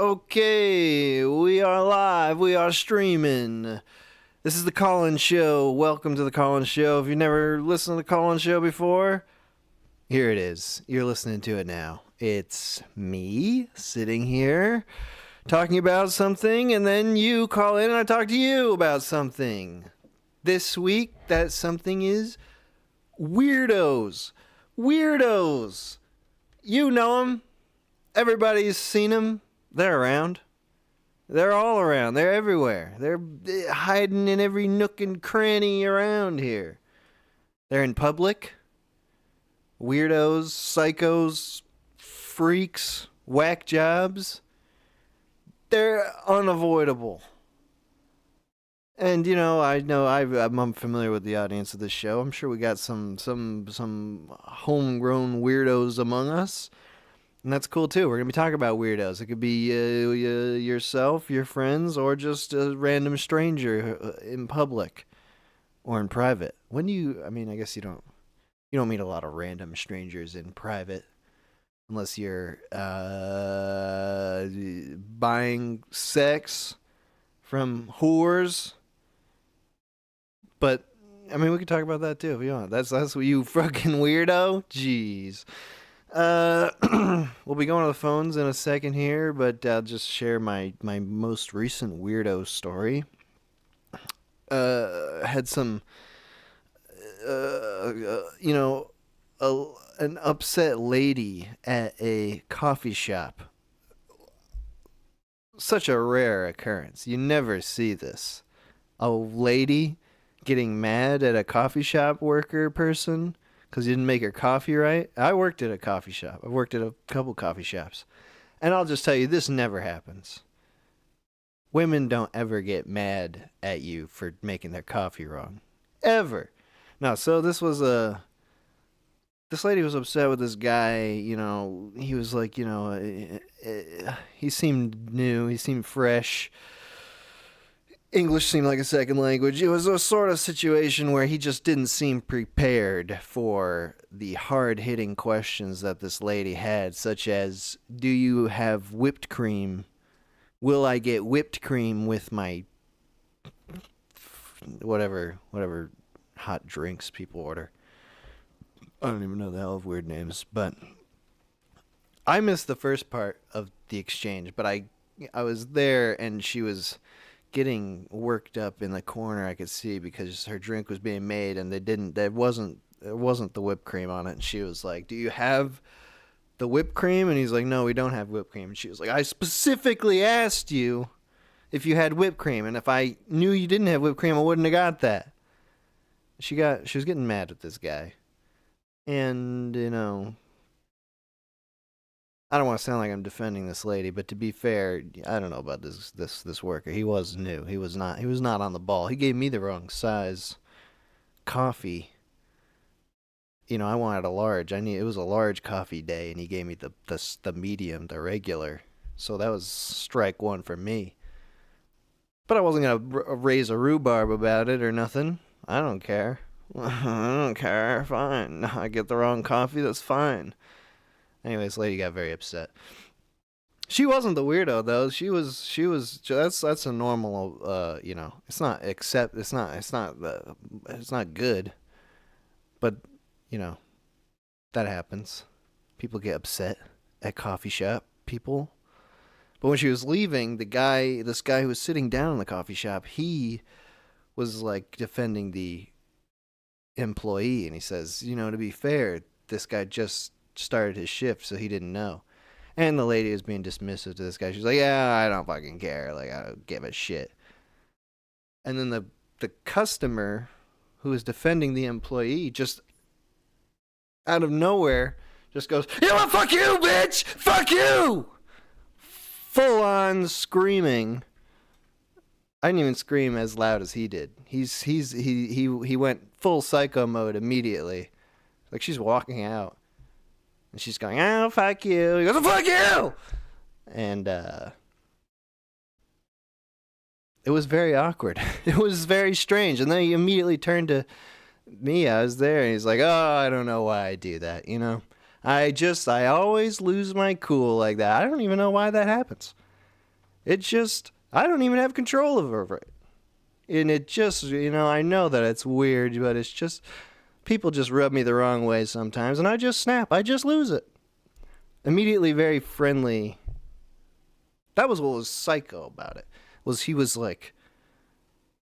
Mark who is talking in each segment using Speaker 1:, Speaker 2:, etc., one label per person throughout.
Speaker 1: Okay, we are live. We are streaming. This is the Call-In Show. Welcome to the Call-In Show. If you've never listened to the Call-In Show before, here it is. You're listening to it now. It's me sitting here talking about something, and then you call in and I talk to you about something. This week, that something is weirdos. Weirdos. You know them. Everybody's seen them. They're around. They're all around. They're everywhere. They're hiding in every nook and cranny around here. They're in public. Weirdos, psychos, freaks, whack jobs. They're unavoidable. And, you know I'm familiar with the audience of this show. I'm sure we got some homegrown weirdos among us. And that's cool, too. We're going to be talking about weirdos. It could be yourself, your friends, or just a random stranger in public or in private. I guess you don't meet a lot of random strangers in private unless you're buying sex from whores. But, we could talk about that, too, if you want. That's what you fucking weirdo? Jeez. We'll be going to the phones in a second here, but I'll just share my most recent weirdo story. Had some, an upset lady at a coffee shop. Such a rare occurrence. You never see this. A lady getting mad at a coffee shop worker person because you didn't make her coffee right. I worked at a coffee shop. I've worked at a couple coffee shops. And I'll just tell you, this never happens. Women don't ever get mad at you for making their coffee wrong. Ever. No, so this lady was upset with this guy, he was like, he seemed new, he seemed fresh. English seemed like a second language. It was a sort of situation where he just didn't seem prepared for the hard-hitting questions that this lady had, such as, do you have whipped cream? Will I get whipped cream with my whatever hot drinks people order? I don't even know the hell of weird names, but I missed the first part of the exchange, but I was there and she was getting worked up in the corner. I could see because her drink was being made and there wasn't the whipped cream on it, and she was like, do you have the whipped cream? And he's like, no, we don't have whipped cream. And she was like, I specifically asked you if you had whipped cream, and if I knew you didn't have whipped cream, I wouldn't have got that. She was getting mad at this guy. And I don't want to sound like I'm defending this lady, but to be fair, I don't know about this worker. He was new. He was not on the ball. He gave me the wrong size coffee. I wanted a large. It was a large coffee day, and he gave me the medium, the regular. So that was strike one for me. But I wasn't gonna raise a rhubarb about it or nothing. I don't care. I don't care. Fine. I get the wrong coffee. That's fine. Anyways, lady got very upset. She wasn't the weirdo though. She was. That's a normal. It's not good. But that happens. People get upset at coffee shop people. But when she was leaving, this guy who was sitting down in the coffee shop, he was like defending the employee, and he says, to be fair, this guy just started his shift, so he didn't know. And the lady was being dismissive to this guy. She's like, yeah, I don't fucking care. Like, I don't give a shit. And then the customer who was defending the employee just out of nowhere just goes, you know what, fuck you, bitch! Fuck you! Full on screaming. I didn't even scream as loud as he did. He went full psycho mode immediately. Like, she's walking out. And she's going, oh, fuck you. He goes, oh, fuck you! And, it was very awkward. It was very strange. And then he immediately turned to me. I was there, and he's like, oh, I don't know why I do that, I always lose my cool like that. I don't even know why that happens. It's just, I don't even have control over it. And it just, I know that it's weird, but it's just, people just rub me the wrong way sometimes, and I just snap. I just lose it. Immediately very friendly. That was what was psycho about it. Was he was like,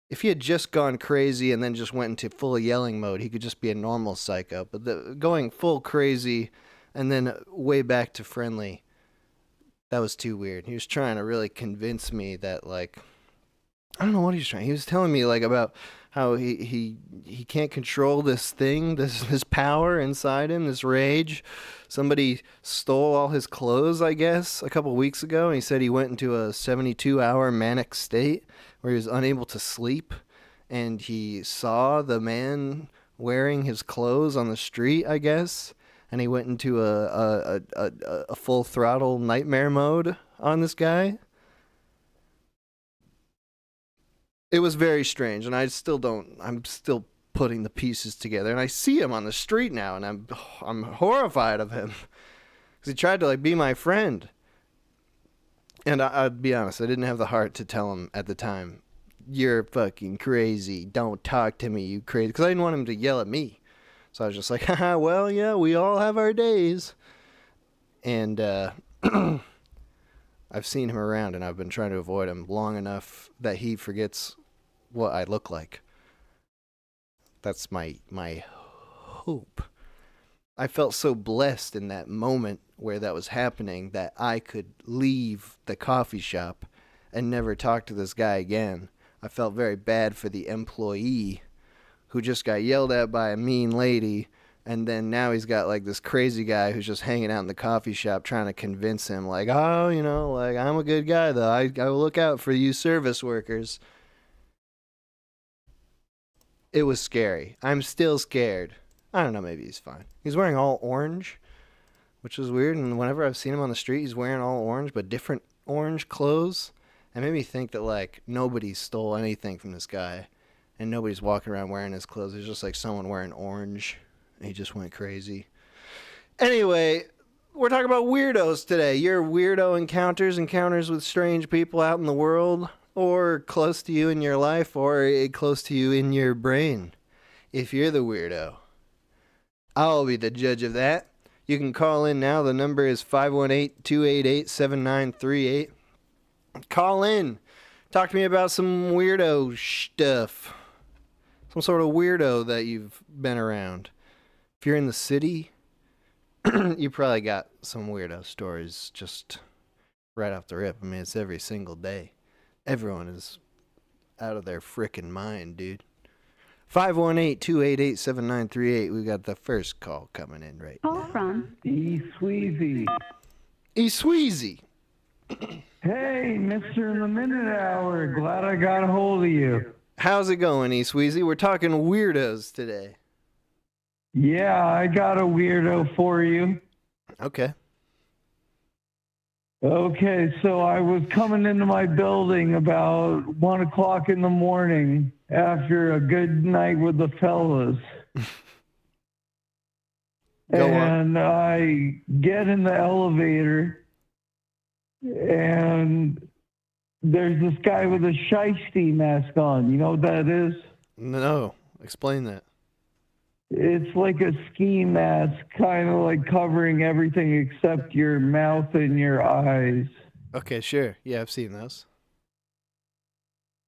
Speaker 1: if he had just gone crazy and then just went into full yelling mode, he could just be a normal psycho. But going full crazy and then way back to friendly, that was too weird. He was trying to really convince me that, like, I don't know what he was trying. He was telling me, like, about how he can't control this thing, this power inside him, this rage. Somebody stole all his clothes, I guess, a couple weeks ago, and he said he went into a 72-hour manic state where he was unable to sleep, and he saw the man wearing his clothes on the street, I guess, and he went into a full throttle nightmare mode on this guy. It was very strange, and I'm still putting the pieces together, and I see him on the street now, and I'm horrified of him, because he tried to, like, be my friend, and I'd be honest, I didn't have the heart to tell him at the time, you're fucking crazy, don't talk to me, you crazy, because I didn't want him to yell at me, so I was just like, haha, well, yeah, we all have our days, and, I've seen him around, and I've been trying to avoid him long enough that he forgets what I look like. That's my hope. I felt so blessed in that moment where that was happening that I could leave the coffee shop and never talk to this guy again. I felt very bad for the employee who just got yelled at by a mean lady, and then now he's got, like, this crazy guy who's just hanging out in the coffee shop trying to convince him, like, oh, like, I'm a good guy, though. I will look out for you service workers. It was scary. I'm still scared. I don't know, maybe he's fine. He's wearing all orange, which is weird, and whenever I've seen him on the street, he's wearing all orange, but different orange clothes. It made me think that, like, nobody stole anything from this guy, and nobody's walking around wearing his clothes. It's just, like, someone wearing orange. He just went crazy. Anyway, we're talking about weirdos today. Your weirdo encounters with strange people out in the world, or close to you in your life, or close to you in your brain. If you're the weirdo, I'll be the judge of that. You can call in now. The number is 518-288-7938. Call in. Talk to me about some weirdo stuff. Some sort of weirdo that you've been around. If you're in the city, you probably got some weirdo stories just right off the rip. I mean, it's every single day. Everyone is out of their frickin' mind, dude. 518-288-7938. We got the first call coming in right now.
Speaker 2: Call from
Speaker 3: E-Sweezy.
Speaker 1: E-Sweezy.
Speaker 3: Hey, Mr. in the Minute Hour. Glad I got a hold of you.
Speaker 1: How's it going, E-Sweezy? We're talking weirdos today.
Speaker 3: Yeah, I got a weirdo for you.
Speaker 1: Okay.
Speaker 3: Okay, so I was coming into my building about 1 o'clock in the morning after a good night with the fellas. And I get in the elevator, and there's this guy with a shiesty mask on. You know what that is?
Speaker 1: No. Explain that.
Speaker 3: It's like a ski mask, kind of like covering everything except your mouth and your eyes.
Speaker 1: Okay, sure. Yeah, I've seen those.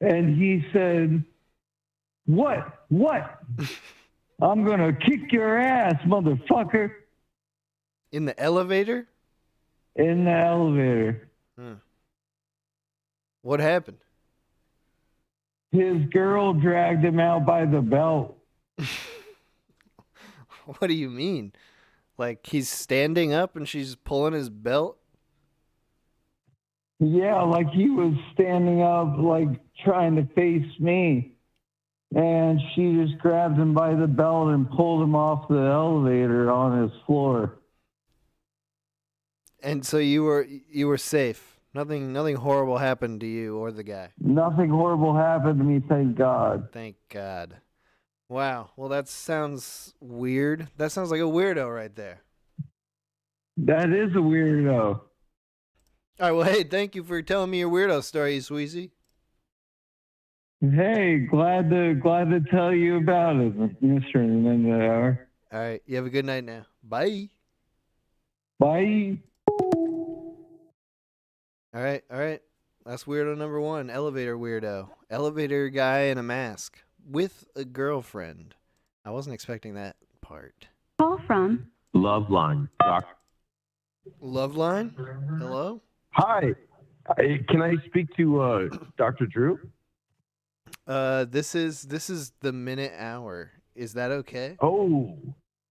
Speaker 3: And he said, What? I'm going to kick your ass, motherfucker.
Speaker 1: In the elevator?
Speaker 3: In the elevator.
Speaker 1: What happened?
Speaker 3: His girl dragged him out by the belt.
Speaker 1: What do you mean? Like, he's standing up and she's pulling his belt?
Speaker 3: Yeah, like he was standing up, like trying to face me. And she just grabbed him by the belt and pulled him off the elevator on his floor.
Speaker 1: And so you were safe. Nothing horrible happened to you or the guy.
Speaker 3: Nothing horrible happened to me, thank God.
Speaker 1: Thank God. Wow. Well, that sounds weird. That sounds like a weirdo right there.
Speaker 3: That is a weirdo.
Speaker 1: All right, well, hey, thank you for telling me your weirdo story, Sweezy.
Speaker 3: Hey, glad to tell you about it, Mr. And then the hour.
Speaker 1: All right, you have a good night now. Bye.
Speaker 3: Bye.
Speaker 1: All right. That's weirdo number one. Elevator weirdo. Elevator guy in a mask with a girlfriend. I wasn't expecting that part.
Speaker 2: Call from
Speaker 4: Love line.
Speaker 1: Love line? Hello?
Speaker 4: Hi. Can I speak to Dr. Drew?
Speaker 1: This is the minute hour. Is that okay?
Speaker 4: Oh.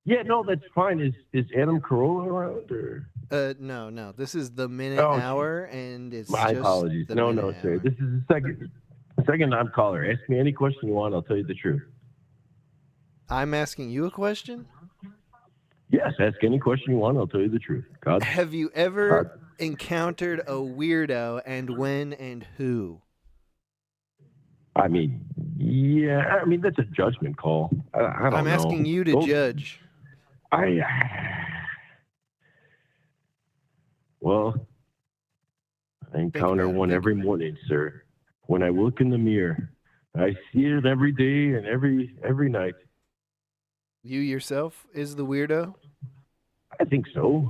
Speaker 4: Yeah, no, that's fine. Is Adam Carolla around or?
Speaker 1: No. This is the minute
Speaker 4: Oh,
Speaker 1: hour, and it's
Speaker 4: My
Speaker 1: just
Speaker 4: apologies.
Speaker 1: the
Speaker 4: No,
Speaker 1: minute
Speaker 4: sir.
Speaker 1: hour.
Speaker 4: This is the second time caller. Ask me any question you want. I'll tell you the truth.
Speaker 1: I'm asking you a question.
Speaker 4: Yes, ask any question you want. I'll tell you the truth. God.
Speaker 1: Have you ever encountered a weirdo, and when and who?
Speaker 4: I mean, yeah. I mean, that's a judgment call. I don't know.
Speaker 1: I'm asking you to judge.
Speaker 4: Well, I encounter one every morning, sir. When I look in the mirror, I see it every day and every night.
Speaker 1: You yourself is the weirdo?
Speaker 4: I think so.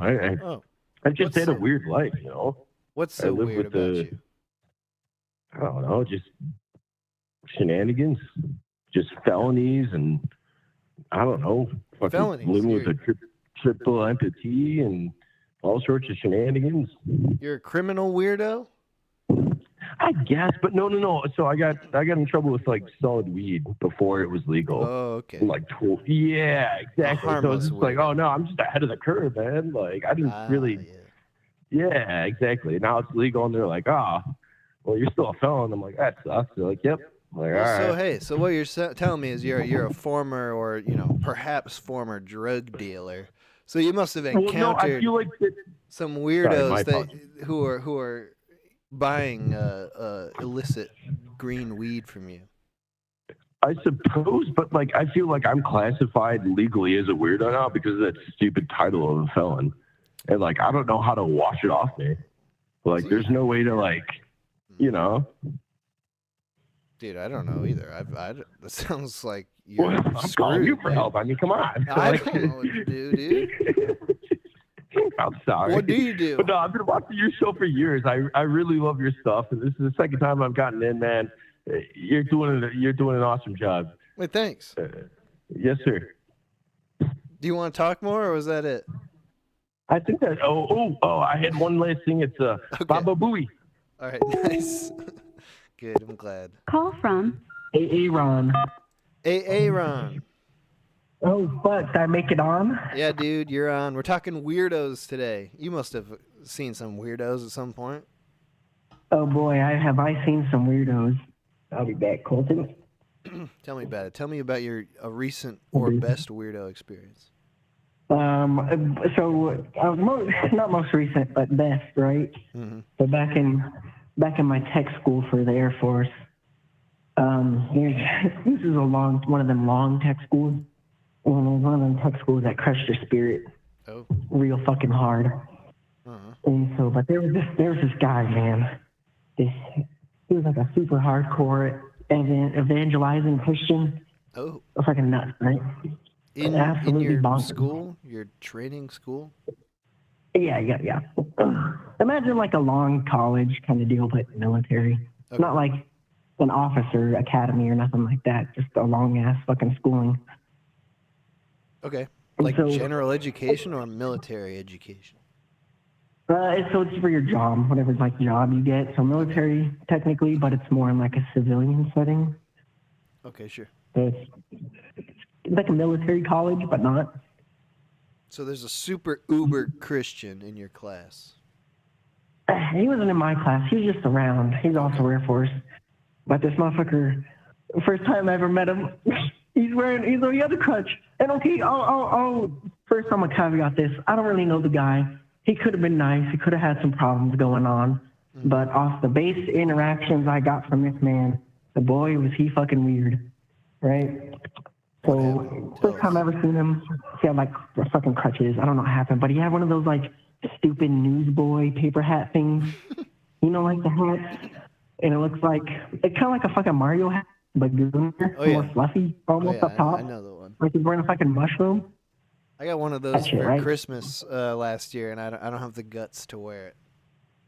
Speaker 4: I've just had a weird life, you know.
Speaker 1: What's so weird about you?
Speaker 4: I don't know, just shenanigans, just felonies, and I don't know,
Speaker 1: Felonies,
Speaker 4: living with a triple amputee and all sorts of shenanigans.
Speaker 1: You're a criminal weirdo?
Speaker 4: I guess, but no. So I got in trouble with like solid weed before it was legal.
Speaker 1: Oh, okay.
Speaker 4: Yeah, exactly. So it's just like, oh no, I'm just ahead of the curve, man. Like I didn't really. Yeah, exactly. Now it's legal, and they're like, well, you're still a felon. I'm like, that sucks. They're like, yep. I'm like, all right.
Speaker 1: So hey, so what you're telling me is you're a former or perhaps former drug dealer. So you must have encountered
Speaker 4: I feel like
Speaker 1: some weirdos who are buying illicit green weed from you.
Speaker 4: I suppose, but like I feel like I'm classified legally as a weirdo now because of that stupid title of a felon, and like I don't know how to wash it off me. Like there's no way to like,
Speaker 1: Dude, I don't know either. That sounds like you're
Speaker 4: I'm calling you for help. I mean, come on.
Speaker 1: I don't know what to do, dude.
Speaker 4: I'm sorry.
Speaker 1: What do you do?
Speaker 4: But no, I've been watching your show for years. I really love your stuff, and this is the second time I've gotten in, man. You're doing an awesome job.
Speaker 1: Wait, thanks.
Speaker 4: Yes, sir.
Speaker 1: Do you want to talk more, or was that it?
Speaker 4: I think that. I had one last thing. It's Baba Booey.
Speaker 1: All right, nice. Good. I'm glad.
Speaker 2: Call from
Speaker 3: Aaron.
Speaker 1: Aaron.
Speaker 3: Oh, fuck. Did I make it on?
Speaker 1: Yeah, dude, you're on. We're talking weirdos today. You must have seen some weirdos at some point.
Speaker 3: Oh, boy. Have I seen some weirdos. I'll be back, Colton.
Speaker 1: Tell me about it. Tell me about your recent or best weirdo experience.
Speaker 3: So I was not most recent, but best, right?
Speaker 1: Mm-hmm.
Speaker 3: So back in my tech school for the Air Force. This is one of them long tech schools. One of them tech schools that crushed your spirit real fucking hard.
Speaker 1: Uh-huh.
Speaker 3: And so, but there was this guy, man. He was like a super hardcore evangelizing Christian.
Speaker 1: Oh.
Speaker 3: Fucking nuts, right?
Speaker 1: In your
Speaker 3: bonkers.
Speaker 1: school? Your training school?
Speaker 3: Yeah. Imagine like a long college kind of deal, but military.
Speaker 1: Okay.
Speaker 3: Not like an officer academy or nothing like that. Just a long ass fucking schooling.
Speaker 1: Okay. Like general education or military education?
Speaker 3: So it's for your job, whatever like job you get. So military technically, but it's more in like a civilian setting.
Speaker 1: Okay, sure.
Speaker 3: So it's like a military college, but not.
Speaker 1: So there's a super uber Christian in your class.
Speaker 3: He wasn't in my class. He was just around. He's also Air Force. But this motherfucker, the first time I ever met him, he had a crutch. And okay, first I'm gonna caveat this. I don't really know the guy. He could have been nice. He could have had some problems going on. Mm-hmm. But off the base interactions I got from this man, the boy was he fucking weird, right? So first time I ever seen him, he had like fucking crutches. I don't know what happened, but he had one of those like stupid newsboy paper hat things. You know, like the hats, and it looks like it's kind of like a fucking Mario hat, but more fluffy, almost up top.
Speaker 1: I know the one.
Speaker 3: Like he's wearing a fucking mushroom.
Speaker 1: I got one of those for Christmas last year, and I don't have the guts to wear it.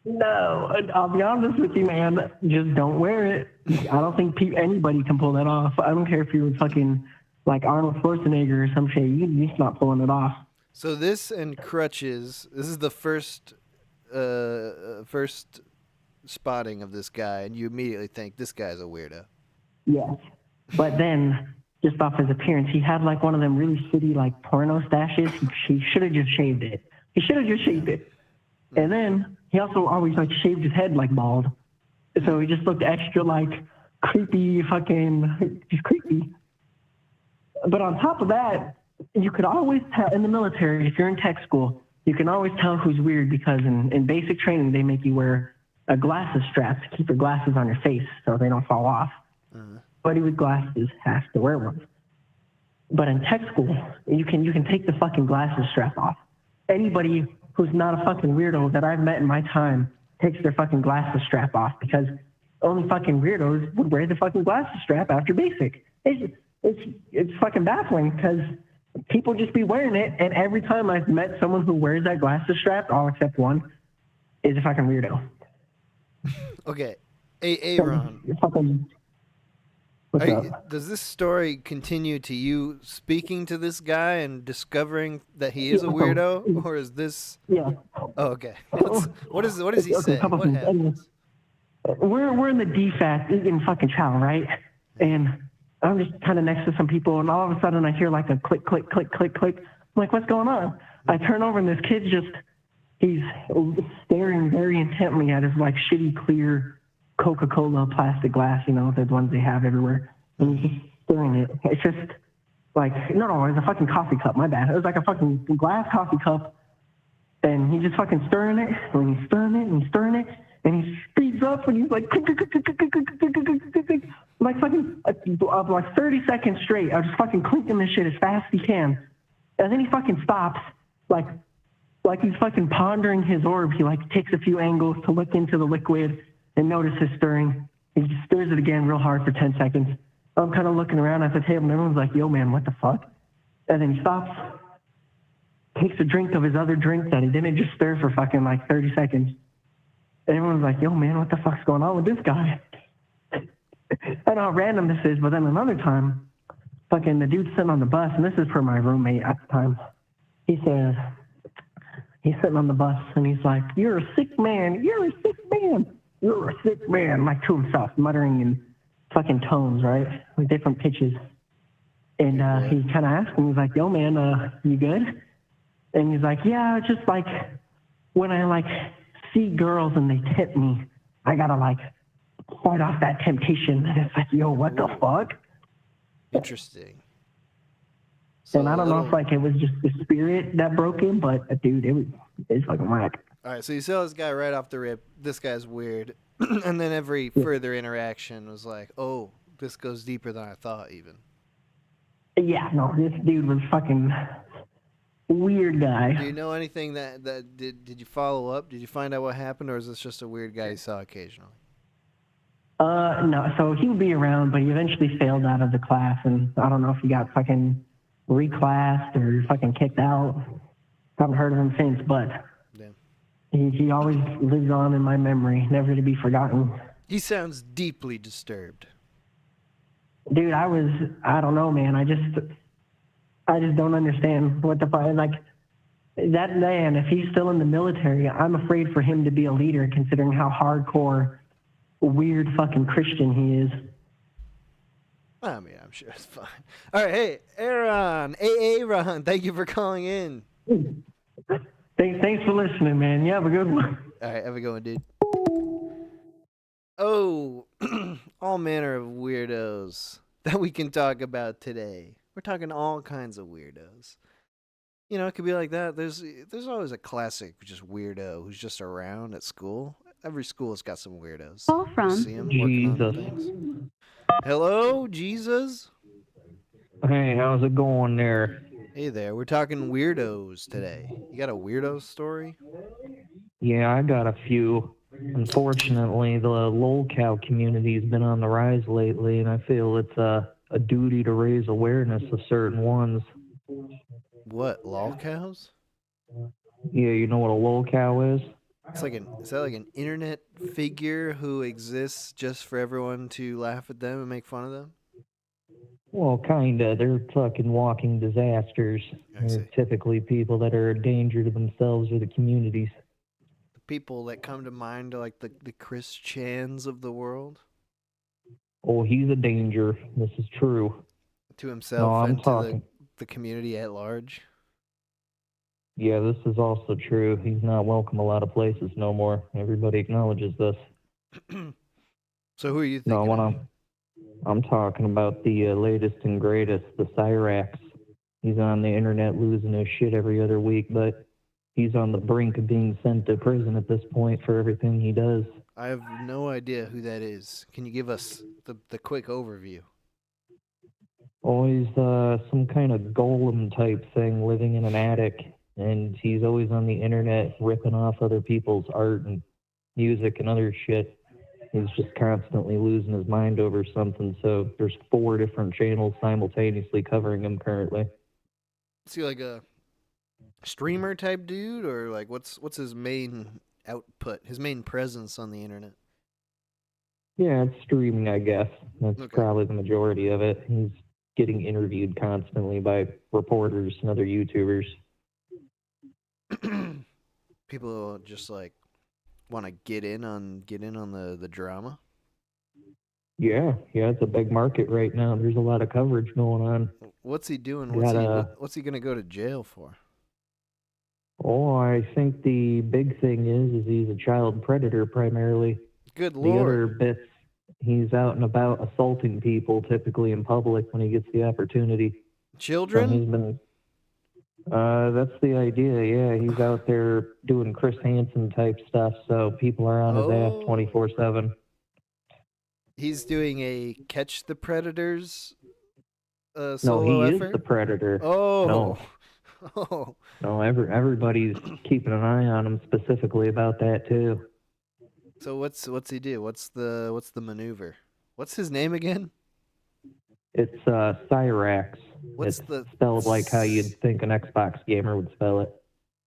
Speaker 3: No, I'll be honest with you, man. Just don't wear it. I don't think anybody can pull that off. I don't care if you're fucking like Arnold Schwarzenegger or some shit. You're just not pulling it off.
Speaker 1: So this and crutches. This is the first spotting of this guy, and you immediately think this guy's a weirdo.
Speaker 3: Yes, but then just off his appearance, he had like one of them really shitty like porno stashes. He should have just shaved it. And then he also always like shaved his head like bald, so he just looked extra like creepy, just creepy. But on top of that, you could always tell in the military, if you're in tech school, you can always tell who's weird because in basic training they make you wear a glasses strap to keep your glasses on your face so they don't fall off. Anybody with glasses has to wear one. But in tech school, you can take the fucking glasses strap off. Anybody who's not a fucking weirdo that I've met in my time takes their fucking glasses strap off because only fucking weirdos would wear the fucking glasses strap after basic. It's fucking baffling because people just be wearing it, and every time I've met someone who wears that glasses strap, all except one, is a fucking weirdo.
Speaker 1: Okay. Aaron.
Speaker 3: What's up?
Speaker 1: Does this story continue to you speaking to this guy and discovering that he is a weirdo, or is this?
Speaker 3: Yeah.
Speaker 1: Oh, okay. What does he say? What happens?
Speaker 3: We're in the DFAT in fucking chow, right? And I'm just kind of next to some people, and all of a sudden I hear like a click, click, click, click, click. I'm like, what's going on? I turn over, and this kid's he's staring very intently at his like shitty clear Coca-Cola plastic glass, you know, the ones they have everywhere. And he's just stirring it. It's just like, no, it was a fucking coffee cup. My bad. It was like a fucking glass coffee cup. And he's just fucking stirring it. And he's stirring it and stirring it. And he speeds up and he's like, like fucking, like 30 seconds straight. I was just fucking clinking this shit as fast as he can. And then he fucking stops, like he's fucking pondering his orb. He like takes a few angles to look into the liquid and notice his stirring. He just stirs it again real hard for 10 seconds. I'm kind of looking around at the table, and everyone's like, yo, man, what the fuck? And then he stops, takes a drink of his other drink that he didn't just stir for fucking like 30 seconds. And everyone's like, yo, man, what the fuck's going on with this guy? I don't know how random this is, but then another time, fucking the dude's sitting on the bus, and this is for my roommate at the time. He says, he's sitting on the bus, and he's like, you're a sick man. You're a sick man. You're a sick man, like to himself, muttering in fucking tones, right? Like different pitches. And he kind of asked him, he's like, yo, man, you good? And he's like, yeah, it's just like when I like see girls and they tempt me, I gotta like fight off that temptation. And it's like, yo, what the fuck?
Speaker 1: Interesting. So
Speaker 3: and I don't know if like it was just the spirit that broke him, but dude, it's fucking whack.
Speaker 1: All right, so you saw this guy right off the rip. This guy's weird. And then every further interaction was like, oh, this goes deeper than I thought even.
Speaker 3: Yeah, no, this dude was fucking weird guy.
Speaker 1: Do you know anything that did you follow up? Did you find out what happened, or is this just a weird guy you saw occasionally?
Speaker 3: No, so he would be around, but he eventually failed out of the class, and I don't know if he got fucking reclassed or fucking kicked out. Haven't heard of him since, but he always lives on in my memory, never to be forgotten.
Speaker 1: He sounds deeply disturbed.
Speaker 3: Dude, I don't know, man. I just don't understand what the fuck. Like, that man, if he's still in the military, I'm afraid for him to be a leader, considering how hardcore, weird fucking Christian he is.
Speaker 1: I mean, I'm sure it's fine. All right, hey, Aaron, thank you for calling in.
Speaker 3: Thanks for listening, man. You have a good one.
Speaker 1: All right, have a good one, dude. Oh, all manner of weirdos that we can talk about today. We're talking all kinds of weirdos. You know, it could be like that. There's always a classic just weirdo who's just around at school. Every school has got some weirdos.
Speaker 2: Call from
Speaker 1: see him working on things. Hello, Jesus.
Speaker 5: Hey, how's it going there?
Speaker 1: Hey there, we're talking weirdos today. You got a weirdo story?
Speaker 2: Yeah, I got a few. Unfortunately, the lolcow community's been on the rise lately, and I feel it's a duty to raise awareness of certain ones.
Speaker 1: What, lol cows?
Speaker 2: Yeah, you know what a lolcow is?
Speaker 1: Is that like an internet figure who exists just for everyone to laugh at them and make fun of them?
Speaker 2: Well, kinda. They're fucking walking disasters.
Speaker 1: I
Speaker 2: They're
Speaker 1: see.
Speaker 2: typically people that are a danger to themselves or the communities.
Speaker 1: The people that come to mind are like the Chris Chans of the world.
Speaker 2: Oh, he's a danger. This is true.
Speaker 1: To
Speaker 2: No,
Speaker 1: himself
Speaker 2: I'm
Speaker 1: and to
Speaker 2: talking.
Speaker 1: the community at large.
Speaker 2: Yeah, this is also true. He's not welcome a lot of places no more. Everybody acknowledges this.
Speaker 1: So who are you
Speaker 2: No,
Speaker 1: thinking
Speaker 2: when
Speaker 1: of?
Speaker 2: I'm talking about the latest and greatest, the Cyrax. He's on the internet losing his shit every other week, but he's on the brink of being sent to prison at this point for everything he does.
Speaker 1: I have no idea who that is. Can you give us the quick overview?
Speaker 2: Always some kind of golem type thing living in an attic, and he's always on the internet ripping off other people's art and music and other shit. He's just constantly losing his mind over something, so there's 4 different channels simultaneously covering him currently.
Speaker 1: Is he like a streamer type dude, or like what's his main output, his main presence on the internet?
Speaker 2: Yeah, it's streaming, I guess. That's
Speaker 1: Okay.
Speaker 2: probably the majority of it. He's getting interviewed constantly by reporters and other YouTubers.
Speaker 1: People just like want to get in on the drama.
Speaker 2: Yeah, it's a big market right now. There's a lot of coverage going on.
Speaker 1: What's he doing?
Speaker 2: Got
Speaker 1: What's he gonna go to jail for?
Speaker 2: Oh, I think the big thing is he's a child predator primarily.
Speaker 1: Good
Speaker 2: The other
Speaker 1: lord.
Speaker 2: bits, he's out and about assaulting people, typically in public when he gets the opportunity. So
Speaker 1: Children?
Speaker 2: he's been. That's the idea. Yeah, he's out there doing Chris Hansen type stuff, so people are on his ass
Speaker 1: Oh.
Speaker 2: 24/7.
Speaker 1: He's doing a catch the predators
Speaker 2: No,
Speaker 1: solo
Speaker 2: he
Speaker 1: effort.
Speaker 2: is the predator.
Speaker 1: Oh.
Speaker 2: No,
Speaker 1: Oh.
Speaker 2: no, everybody's keeping an eye on him specifically about that too.
Speaker 1: So what's he do? What's the maneuver? What's his name again?
Speaker 2: It's Cyrax.
Speaker 1: What's
Speaker 2: It's
Speaker 1: the
Speaker 2: spelled like how you'd think an Xbox gamer would spell it.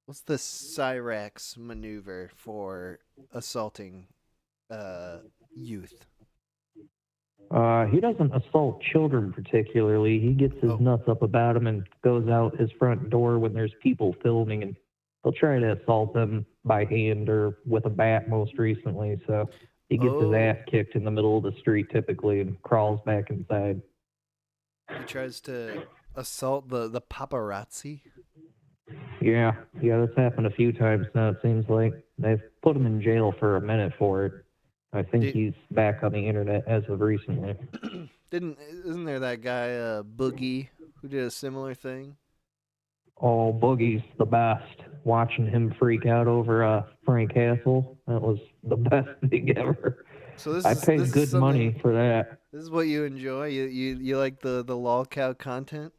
Speaker 1: What's the Cyrax maneuver for assaulting youth?
Speaker 2: He doesn't assault children particularly. He gets his nuts up about them and goes out his front door when there's people filming, and he'll try to assault them by hand or with a bat most recently. So he gets his ass kicked in the middle of the street typically and crawls back inside.
Speaker 1: He tries to assault the paparazzi.
Speaker 2: Yeah, that's happened a few times now, it seems like. They've put him in jail for a minute for it. I think he's back on the internet as of recently.
Speaker 1: Isn't there that guy Boogie who did a similar thing?
Speaker 2: Oh, Boogie's the best. Watching him freak out over Frank Castle, that was the best thing ever.
Speaker 1: So
Speaker 2: I paid good money for that.
Speaker 1: This is what you enjoy? You like the lolcow content?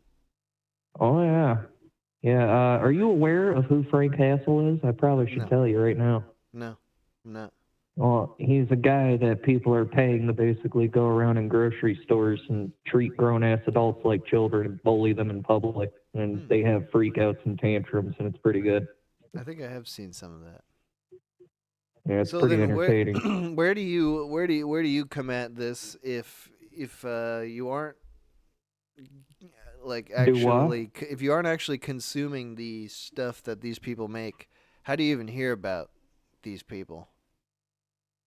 Speaker 2: Oh yeah. Yeah, are you aware of who Frank Castle is? I probably should tell you right now.
Speaker 1: No, I'm not.
Speaker 2: Well, he's a guy that people are paying to basically go around in grocery stores and treat grown-ass adults like children and bully them in public. And they have freakouts and tantrums, and it's pretty good.
Speaker 1: I think I have seen some of that.
Speaker 2: Yeah, it's pretty entertaining.
Speaker 1: Where do you come at this if you aren't like actually if you aren't actually consuming the stuff that these people make? How do you even hear about these people?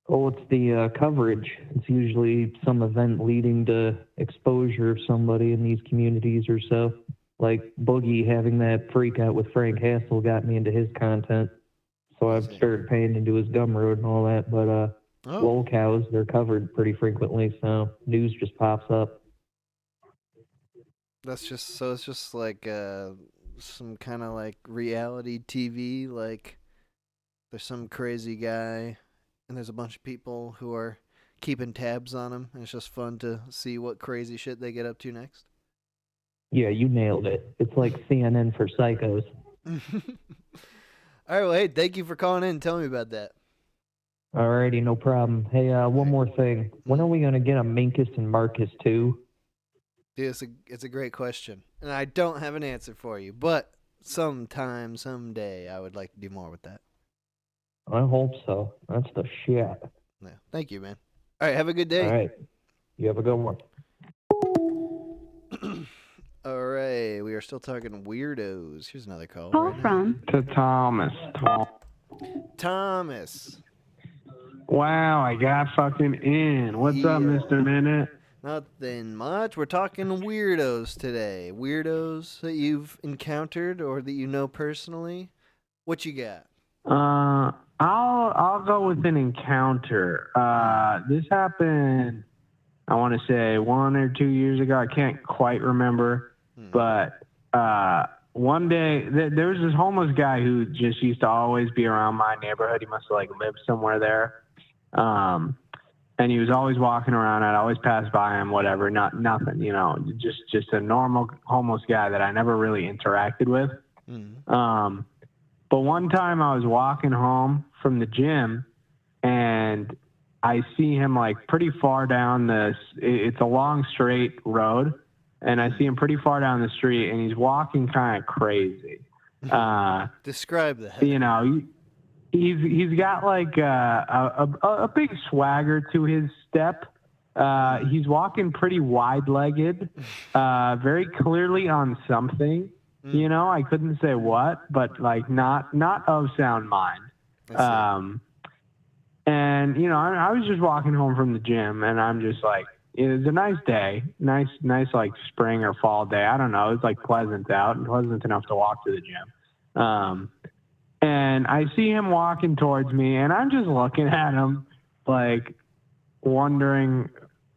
Speaker 2: Oh, it's the coverage. It's usually some event leading to exposure of somebody in these communities or so. Like Boogie having that freak out with Frank Castle got me into his content. So I've started paying into his Gumroad and all that. But lolcows, they're covered pretty frequently, so news just pops up.
Speaker 1: It's just like some kind of like reality TV. Like there's some crazy guy and there's a bunch of people who are keeping tabs on him, and it's just fun to see what crazy shit they get up to next.
Speaker 2: Yeah, you nailed it. It's like CNN for psychos.
Speaker 1: All right, well, hey, thank you for calling in and telling me about that.
Speaker 2: Alrighty, no problem. Hey, one more thing. When are we going to get a Minkus and Marcus too?
Speaker 1: Dude, it's a great question. And I don't have an answer for you, but sometime, someday, I would like to do more with that.
Speaker 2: I hope so. That's the shit.
Speaker 1: Yeah, thank you, man. All right, have a good day.
Speaker 2: All right. You have a good one.
Speaker 1: All right, we are still talking weirdos. Here's another call.
Speaker 5: Call
Speaker 1: right
Speaker 5: from
Speaker 4: To Thomas.
Speaker 1: Thomas.
Speaker 4: Wow, I got fucking in. What's up,
Speaker 1: Yeah.
Speaker 4: Mr. Minute?
Speaker 1: Nothing much. We're talking weirdos today. Weirdos that you've encountered or that you know personally. What you got?
Speaker 4: I'll go with an encounter. This happened, I want to say 1 or 2 years ago. I can't quite remember, but one day there was this homeless guy who just used to always be around my neighborhood. He must have like lived somewhere there. And he was always walking around. I'd always pass by him, whatever, nothing, you know, just a normal homeless guy that I never really interacted with. But one time I was walking home from the gym and I see him like pretty far down it's a long straight road, and I see him pretty far down the street and he's walking kind of crazy.
Speaker 1: Describe that.
Speaker 4: You know, he's got like a big swagger to his step. He's walking pretty wide-legged, very clearly on something. You know, I couldn't say what, but like not of sound mind. And you know, I was just walking home from the gym, and I'm just like, it was a nice day, nice like spring or fall day. I don't know, it's like pleasant out and pleasant enough to walk to the gym. And I see him walking towards me, and I'm just looking at him, like wondering.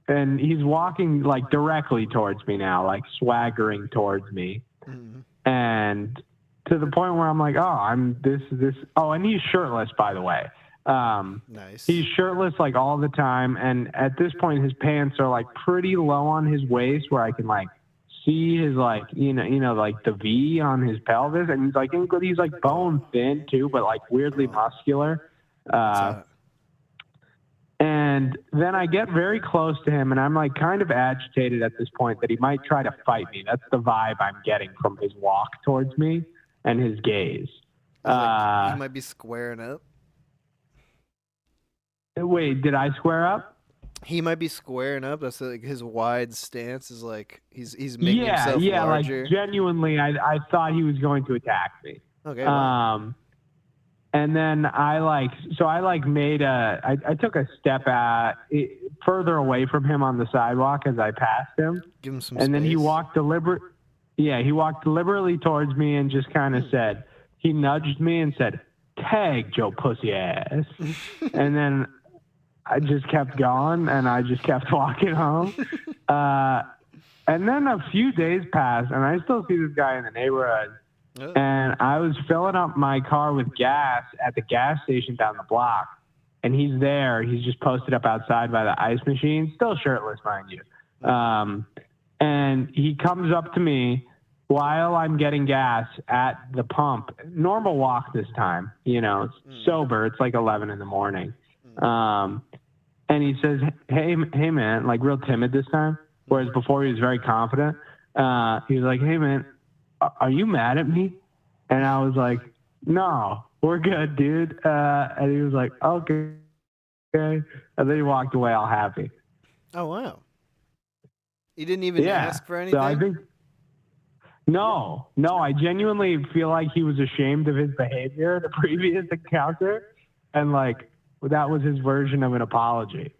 Speaker 4: And he's walking like directly towards me now, like swaggering towards me. And to the point where I'm like, oh, and he's shirtless, by the way.
Speaker 1: Nice.
Speaker 4: He's shirtless like all the time. And at this point, his pants are like pretty low on his waist where I can like see his like, you know, like the V on his pelvis. And he's like bone thin too, but like weirdly muscular. And then I get very close to him, and I'm like kind of agitated at this point that he might try to fight me. That's the vibe I'm getting from his walk towards me and his gaze.
Speaker 1: He might be squaring up.
Speaker 4: Wait, did I square up?
Speaker 1: He might be squaring up. That's like his wide stance is like he's making himself larger.
Speaker 4: Like genuinely, I thought he was going to attack me.
Speaker 1: Okay. Well.
Speaker 4: And then I took a step further away from him on the sidewalk as I passed him.
Speaker 1: Give him some
Speaker 4: and
Speaker 1: space.
Speaker 4: then he walked deliberately towards me and just kind of said, he nudged me and said, "Tag Joe pussy ass." And then I just kept going and I just kept walking home. And then a few days passed and I still see this guy in the neighborhood. Oh. And I was filling up my car with gas at the gas station down the block. And he's there. He's just posted up outside by the ice machine, still shirtless, mind you. And he comes up to me while I'm getting gas at the pump. Normal walk this time, you know, it's sober. It's like 11 in the morning. And he says, hey, man, like real timid this time. Whereas before he was very confident. He was like, "Hey, man, are you mad at me?" And I was like, "No, we're good, dude." And he was like, "Okay." And then he walked away all happy.
Speaker 1: Oh, wow. He didn't even ask for anything?
Speaker 4: So I think, no, I genuinely feel like he was ashamed of his behavior, the previous encounter. And like, that was his version of an apology.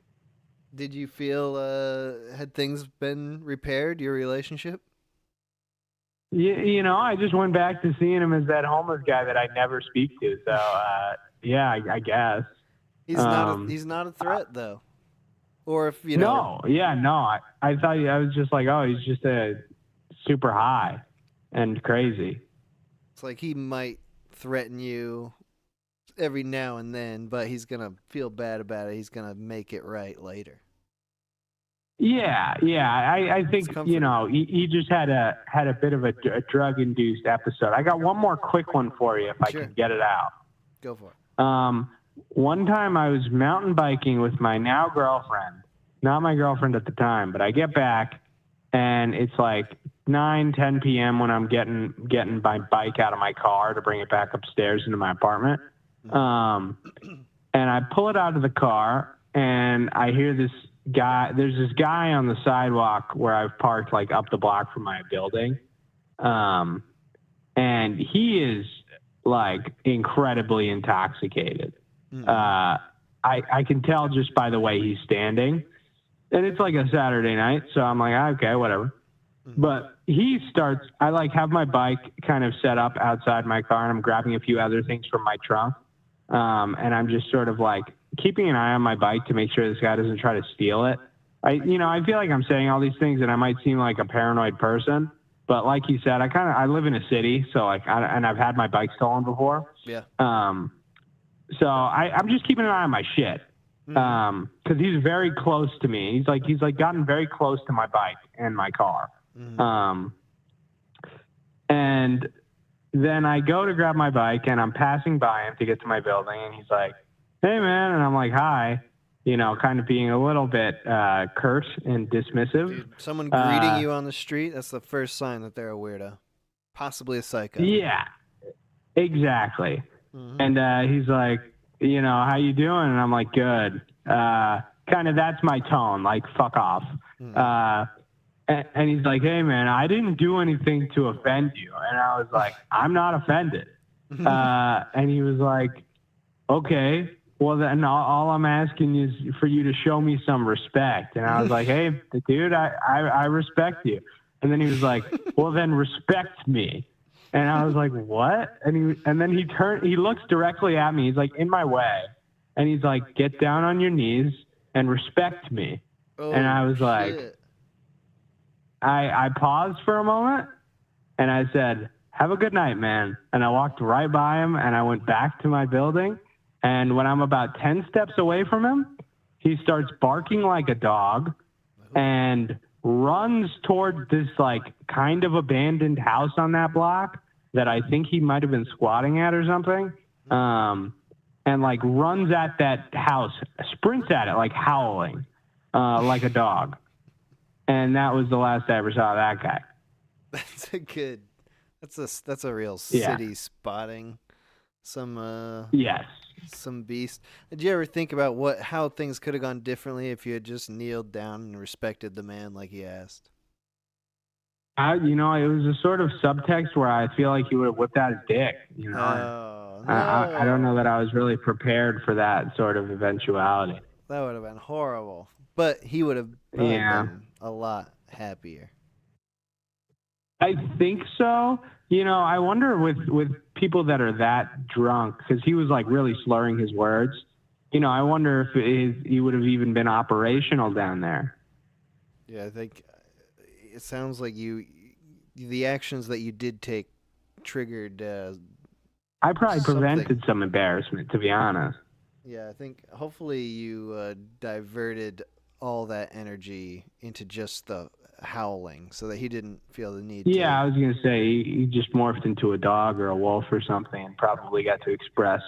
Speaker 1: Did you feel, had things been repaired, your relationship?
Speaker 4: You know, I just went back to seeing him as that homeless guy that I never speak to. So, yeah, I guess.
Speaker 1: He's not a threat, though. Or if, you know.
Speaker 4: I thought, I was just like, oh, he's just a super high and crazy.
Speaker 1: It's like he might threaten you every now and then, but he's going to feel bad about it. He's going to make it right later.
Speaker 5: Yeah. I think he just had a bit of a drug-induced episode. I got one more quick one for you if I can get it out.
Speaker 1: Go for it.
Speaker 5: One time I was mountain biking with my now girlfriend, not my girlfriend at the time, but I get back and it's like 9-10 p.m. when I'm getting my bike out of my car to bring it back upstairs into my apartment. And I pull it out of the car and I hear there's this guy on the sidewalk where I've parked like up the block from my building. And he is like incredibly intoxicated. I can tell just by the way he's standing, and it's like a Saturday night. So I'm like, okay, whatever. But I like have my bike kind of set up outside my car and I'm grabbing a few other things from my trunk. And I'm just sort of like keeping an eye on my bike to make sure this guy doesn't try to steal it. I feel like I'm saying all these things and I might seem like a paranoid person, but like you said, I live in a city. So like, and I've had my bike stolen before.
Speaker 1: Yeah.
Speaker 5: So I'm just keeping an eye on my shit. Cause he's very close to me. He's like gotten very close to my bike and my car. And then I go to grab my bike and I'm passing by him to get to my building and he's like, hey man. And I'm like, hi, kind of being a little bit, curt and dismissive.
Speaker 1: Dude, someone greeting you on the street. That's the first sign that they're a weirdo, possibly a psycho.
Speaker 5: Yeah, exactly. And, he's like, how you doing? And I'm like, good. Kind of that's my tone, like, fuck off. And he's like, hey, man, I didn't do anything to offend you. And I was like, I'm not offended. And he was like, okay, well, then all I'm asking is for you to show me some respect. And I was like, hey, dude, I respect you. And then he was like, well, then respect me. And I was like, what? And then he looks directly at me. He's like in my way. And he's like, get down on your knees and respect me. And I was like, I paused for a moment and I said, have a good night, man. And I walked right by him and I went back to my building. And when I'm about 10 steps away from him, he starts barking like a dog and runs toward this like kind of abandoned house on that block that I think he might have been squatting at or something. And like runs at that house, sprints at it, like howling, like a dog. And that was the last I ever saw of that guy.
Speaker 1: That's a real city spotting. Some beast. Did you ever think about how things could have gone differently if you had just kneeled down and respected the man like he asked?
Speaker 5: It was a sort of subtext where I feel like he would have whipped out his dick.
Speaker 1: Oh, no.
Speaker 5: I don't know that I was really prepared for that sort of eventuality.
Speaker 1: That would have been horrible. But he would have been a lot happier.
Speaker 5: I think so. I wonder with people that are that drunk, because he was like really slurring his words. I wonder if he would have even been operational down there.
Speaker 1: Yeah, I think it sounds like the actions that you did take triggered.
Speaker 5: I probably prevented some embarrassment, to be honest.
Speaker 1: Yeah, I think hopefully you diverted all that energy into just the howling so that he didn't feel the need to.
Speaker 5: Yeah, I was going to say he just morphed into a dog or a wolf or something and probably got to express,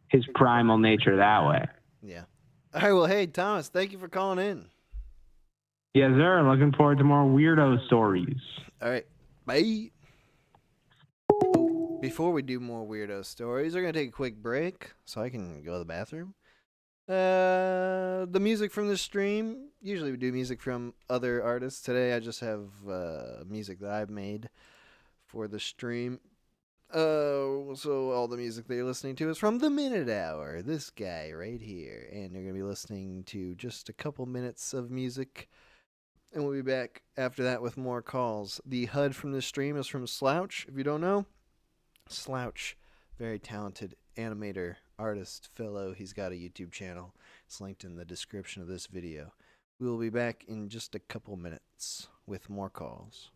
Speaker 5: his primal nature that way.
Speaker 1: Yeah. All right, well, hey, Thomas, thank you for calling in.
Speaker 5: Yes, sir. Looking forward to more weirdo stories.
Speaker 1: All right. Bye. Before we do more weirdo stories, we're going to take a quick break so I can go to the bathroom. The music from the stream, usually we do music from other artists. Today I just have music that I've made for the stream. So all the music that you're listening to is from the Minute Hour, this guy right here. And you're going to be listening to just a couple minutes of music. And we'll be back after that with more calls. The HUD from the stream is from Slouch. If you don't know, Slouch, very talented animator, artist, fellow. He's got a YouTube channel. It's linked in the description of this video. We will be back in just a couple minutes with more calls.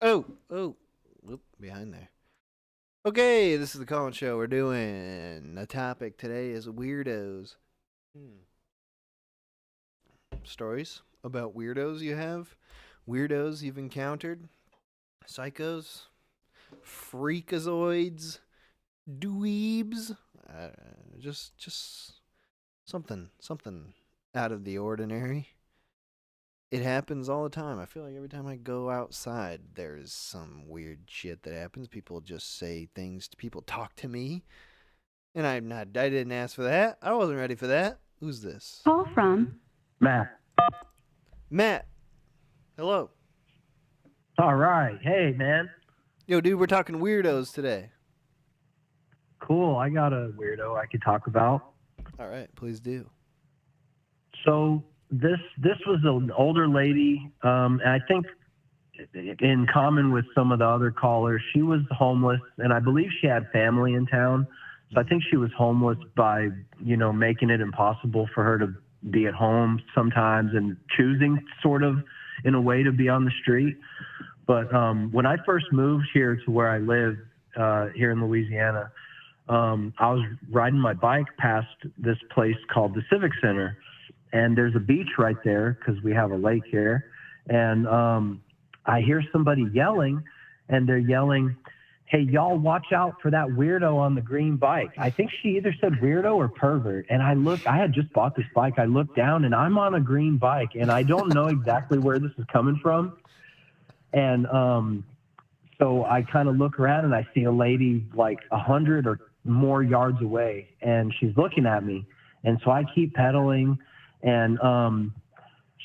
Speaker 1: Whoop, behind there. Okay, this is the Colin Show. We're doing the topic today is weirdos. Stories about weirdos you have, weirdos you've encountered, psychos, freakazoids, dweebs, just something out of the ordinary. It happens all the time. I feel like every time I go outside, there's some weird shit that happens. People just say things. People talk to me, and I didn't ask for that. I wasn't ready for that. Who's this?
Speaker 6: Call from
Speaker 4: Matt.
Speaker 1: Matt. Hello.
Speaker 4: All right. Hey, man.
Speaker 1: Yo, dude, we're talking weirdos today.
Speaker 4: Cool. I got a weirdo I could talk about.
Speaker 1: All right, please do.
Speaker 4: So this was an older lady, and I think in common with some of the other callers, she was homeless, and I believe she had family in town. So I think she was homeless by, making it impossible for her to be at home sometimes and choosing sort of in a way to be on the street. But when I first moved here to where I live here in Louisiana, I was riding my bike past this place called the Civic Center. And there's a beach right there because we have a lake here. And I hear somebody yelling, and they're yelling, "Hey, y'all, watch out for that weirdo on the green bike." I think she either said weirdo or pervert. And I had just bought this bike. I looked down, and I'm on a green bike, and I don't know exactly where this is coming from. And so I kind of look around, and I see a lady like 100 or more yards away, and she's looking at me. And so I keep pedaling. And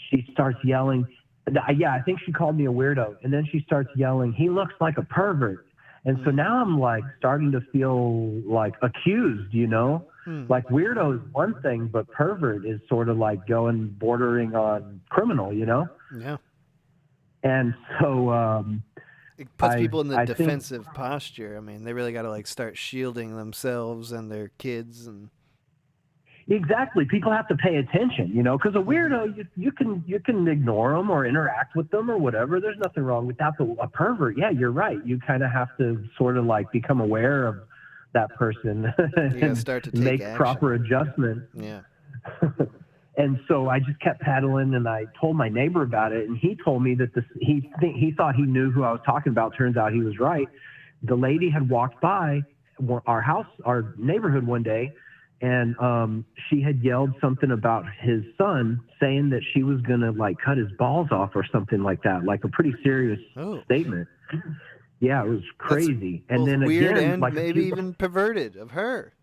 Speaker 4: she starts yelling. Yeah, I think she called me a weirdo. And then she starts yelling, "He looks like a pervert." And so now I'm like starting to feel like accused, Like weirdo is one thing, but pervert is sort of like bordering on criminal,
Speaker 1: Yeah.
Speaker 4: And so
Speaker 1: it puts people in the defensive posture. I mean, they really got to start shielding themselves and their kids and.
Speaker 4: Exactly. People have to pay attention, because a weirdo, you can ignore them or interact with them or whatever. There's nothing wrong with that. But a pervert, yeah, you're right. You kind of have to sort of become aware of that person
Speaker 1: and start to
Speaker 4: make
Speaker 1: action.
Speaker 4: Proper adjustment.
Speaker 1: Yeah.
Speaker 4: And so I just kept pedaling, and I told my neighbor about it, and he told me that he thought he knew who I was talking about. Turns out he was right. The lady had walked by our neighborhood one day. And she had yelled something about his son, saying that she was going to cut his balls off or something like that, like a pretty serious statement. Yeah, it was crazy.
Speaker 1: That's
Speaker 4: and then
Speaker 1: weird
Speaker 4: again,
Speaker 1: and maybe even perverted of her.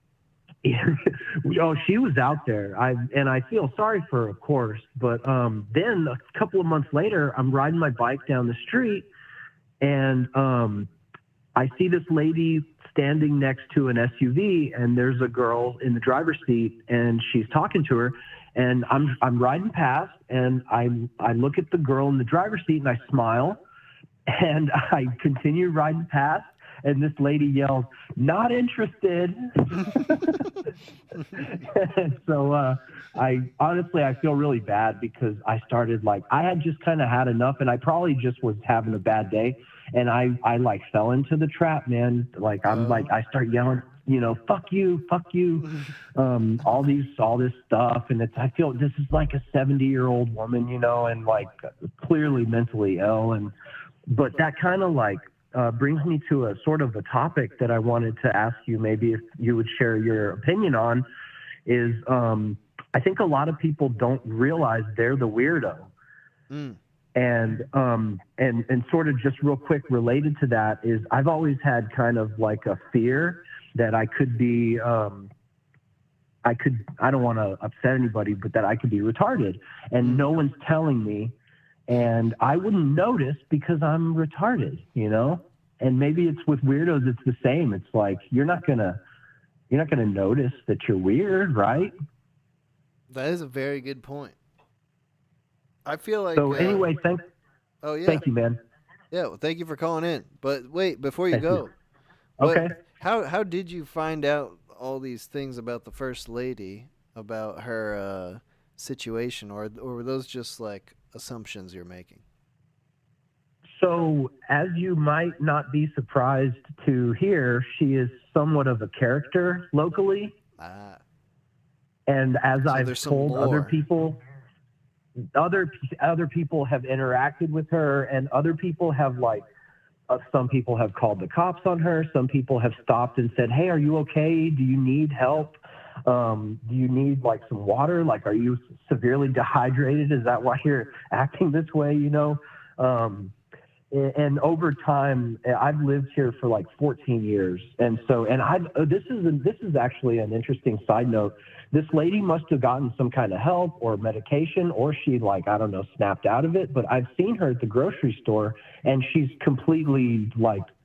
Speaker 4: Oh, she was out there. I feel sorry for her, of course. But then a couple of months later, I'm riding my bike down the street, and I see this lady standing next to an SUV, and there's a girl in the driver's seat, and she's talking to her. And I'm riding past, and I look at the girl in the driver's seat, and I smile, and I continue riding past, and this lady yells, "Not interested." And so I feel really bad because I started I had just kind of had enough, and I probably just was having a bad day. And I fell into the trap, man. I start yelling, "Fuck you," all this stuff. And I feel this is like a 70-year-old woman, and clearly mentally ill. But that kind of brings me to a sort of a topic that I wanted to ask you, maybe if you would share your opinion on, is I think a lot of people don't realize they're the weirdo. And sort of just real quick related to that is I've always had kind of a fear that I could be, I don't want to upset anybody, but that I could be retarded, and no one's telling me, and I wouldn't notice because I'm retarded, and maybe it's with weirdos, it's the same. It's you're not going to notice that you're weird, right?
Speaker 1: That is a very good point. I feel like.
Speaker 4: So anyway, thanks.
Speaker 1: Oh yeah.
Speaker 4: Thank you, man.
Speaker 1: Yeah, well, thank you for calling in. But wait, before you go,
Speaker 4: okay.
Speaker 1: How did you find out all these things about the first lady, about her situation, or were those just assumptions you're making?
Speaker 4: So, as you might not be surprised to hear, she is somewhat of a character locally. And as I've told other people, other people have interacted with her, and other people have some people have called the cops on her. Some people have stopped and said, "Hey, are you okay? Do you need help? Do you need some water? Are you severely dehydrated? Is that why you're acting this way?" And over time, I've lived here for 14 years, and this is actually an interesting side note. This lady must have gotten some kind of help or medication, or she I don't know, snapped out of it. But I've seen her at the grocery store, and she's completely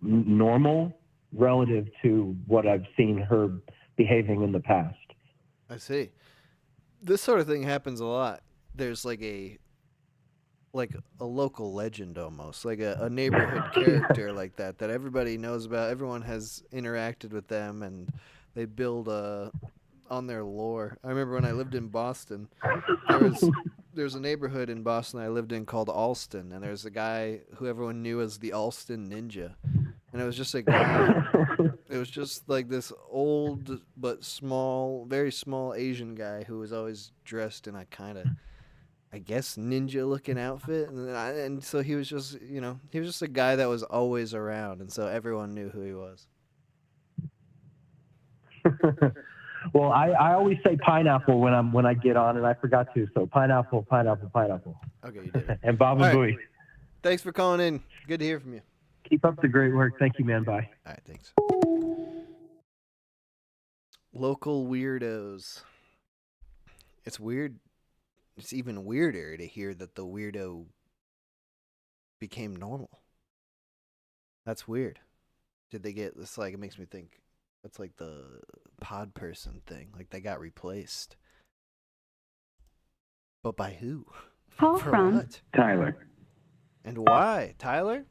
Speaker 4: normal relative to what I've seen her behaving in the past.
Speaker 1: I see. This sort of thing happens a lot. There's a local legend almost, a neighborhood character like that everybody knows about. Everyone has interacted with them, and they build on their lore. I remember when I lived in Boston, there's a neighborhood in Boston I lived in called Alston, and there's a guy who everyone knew as the Alston Ninja. And it was just a guy, it was just this old but small, very small Asian guy who was always dressed in a kind of, I guess, ninja-looking outfit, and so he was just, he was just a guy that was always around, and so everyone knew who he was.
Speaker 4: Well, I always say pineapple when I get on, and I forgot to. So pineapple.
Speaker 1: Okay, you did it.
Speaker 4: And Baba Booey.
Speaker 1: Thanks for calling in. Good to hear from you.
Speaker 4: Keep up the great work. Thank you, man. Bye.
Speaker 1: All right, thanks. Local weirdos. It's weird. It's even weirder to hear that the weirdo became normal. That's weird. Did they get this? It makes me think that's the pod person thing. They got replaced. But by who?
Speaker 6: Call
Speaker 1: For
Speaker 6: from
Speaker 1: what?
Speaker 7: Tyler.
Speaker 1: And why? Tyler?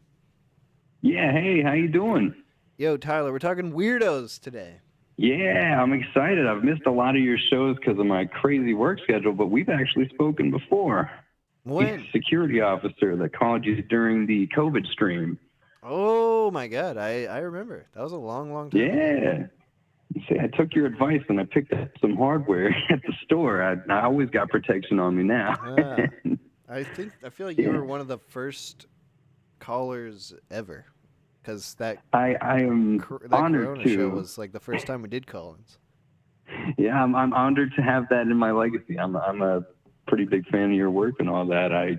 Speaker 7: Yeah, hey, how you doing?
Speaker 1: Yo, Tyler, we're talking weirdos today.
Speaker 7: Yeah, I'm excited. I've missed a lot of your shows because of my crazy work schedule, but we've actually spoken before.
Speaker 1: When?
Speaker 7: The security officer that called you during the COVID stream.
Speaker 1: Oh, my God. I remember. That was a long, long time ago.
Speaker 7: Yeah. See, I took your advice and I picked up some hardware at the store. I always got protection on me now.
Speaker 1: I feel like you were one of the first callers ever, because that
Speaker 7: I am
Speaker 1: that
Speaker 7: honored
Speaker 1: Corona
Speaker 7: to.
Speaker 1: show was the first time we did call-ins.
Speaker 7: Yeah, I'm honored to have that in my legacy. I'm a pretty big fan of your work and all that. I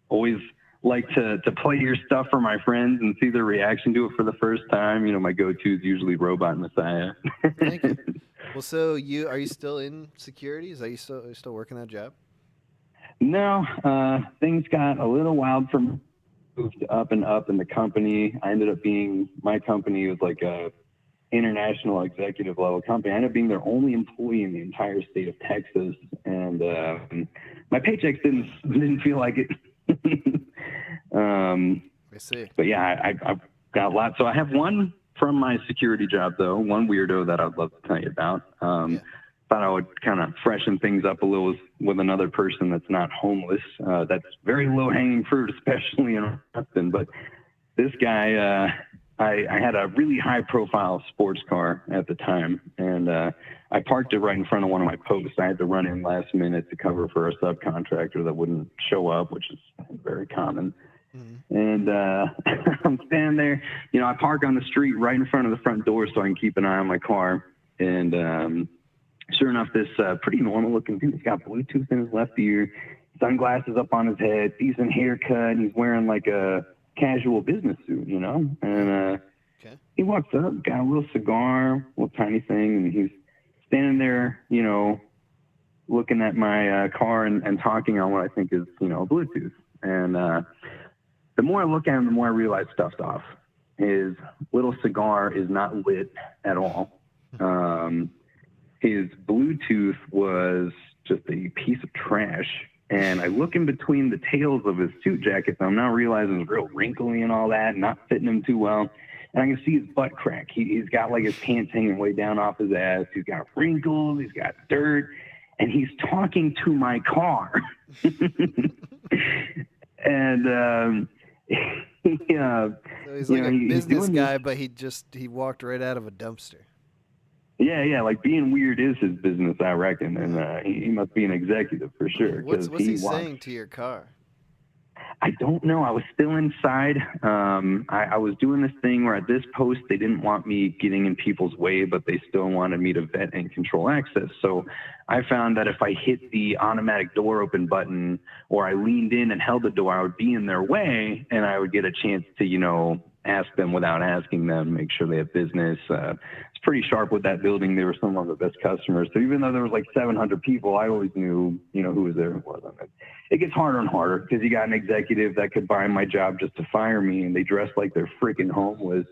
Speaker 7: always like to play your stuff for my friends and see their reaction to it for the first time. My go-to is usually Robot Messiah.
Speaker 1: Thank you. Well, so are you still in security? Are you still working that job?
Speaker 7: No, things got a little wild for me. Moved up and up in the company. I ended up my company was a international executive level company. I ended up being their only employee in the entire state of Texas, and my paychecks didn't feel like it.
Speaker 1: I see.
Speaker 7: But yeah, I've got a lot. So I have one from my security job, though, one weirdo that I'd love to tell you about. Thought I would kind of freshen things up a little with another person that's not homeless. That's very low-hanging fruit, especially in Austin. But this guy, I had a really high-profile sports car at the time, and I parked it right in front of one of my posts. I had to run in last minute to cover for a subcontractor that wouldn't show up, which is very common. Mm-hmm. And I'm standing there. I park on the street right in front of the front door so I can keep an eye on my car. And sure enough, this pretty normal-looking dude, he's got Bluetooth in his left ear, sunglasses up on his head, decent haircut, and he's wearing a casual business suit, And he walks up, got a little cigar, little tiny thing, and he's standing there, looking at my car and talking on what I think is, Bluetooth. And the more I look at him, the more I realize stuff's off. His little cigar is not lit at all. His Bluetooth was just a piece of trash. And I look in between the tails of his suit jacket, and I'm now realizing it's real wrinkly and all that, not fitting him too well. And I can see his butt crack. He's got his pants hanging way down off his ass. He's got wrinkles. He's got dirt. And he's talking to my car. And
Speaker 1: So he's like a business guy, but he walked right out of a dumpster.
Speaker 7: Yeah, like being weird is his business, I reckon, and he must be an executive for sure.
Speaker 1: What's he saying to your car?
Speaker 7: I don't know. I was still inside. I was doing this thing where at this post they didn't want me getting in people's way, but they still wanted me to vet and control access. So I found that if I hit the automatic door open button or I leaned in and held the door, I would be in their way and I would get a chance to, ask them without asking them, make sure they have business. It's pretty sharp with that building. They were some of the best customers. So even though there was like 700 people, I always knew, who was there and who wasn't. It gets harder and harder because you got an executive that could buy my job just to fire me, and they dress like they're freaking homeless.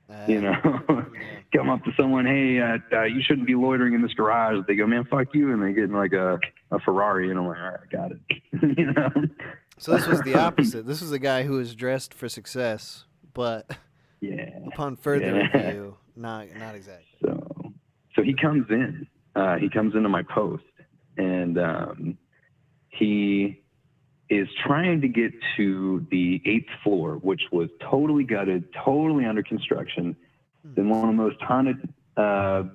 Speaker 7: Come up to someone, hey, you shouldn't be loitering in this garage. They go, man, fuck you, and they get in like a Ferrari, and I'm like, all right, got it.
Speaker 1: So this was the opposite. This was a guy who was dressed for success, but upon further review, not exactly.
Speaker 7: So he comes in. He comes into my post, and he is trying to get to the 8th floor, which was totally gutted, totally under construction. Then one of the most haunted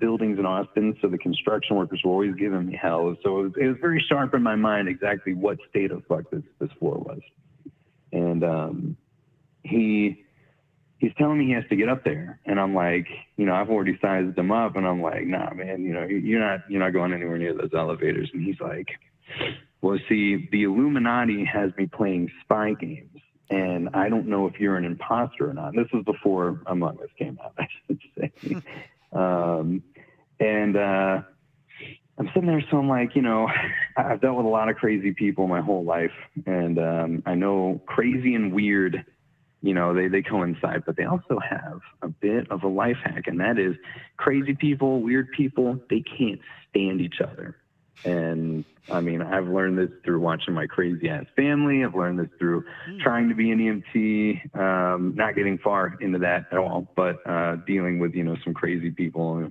Speaker 7: buildings in Austin, so the construction workers were always giving me hell. So it was very sharp in my mind exactly what state of fuck this floor was. And he's telling me he has to get up there, and I'm like, I've already sized him up, and I'm like, nah, man, you're not going anywhere near those elevators. And he's like, well, see, the Illuminati has me playing spy games, and I don't know if you're an imposter or not. This was before Among Us came out, I should say. And I'm sitting there, so I'm like, I've dealt with a lot of crazy people my whole life, and I know crazy and weird, they coincide, but they also have a bit of a life hack, and that is crazy people, weird people, they can't stand each other. And I mean, I've learned this through watching my crazy ass family. I've learned this through trying to be an EMT, not getting far into that at all, but dealing with, some crazy people.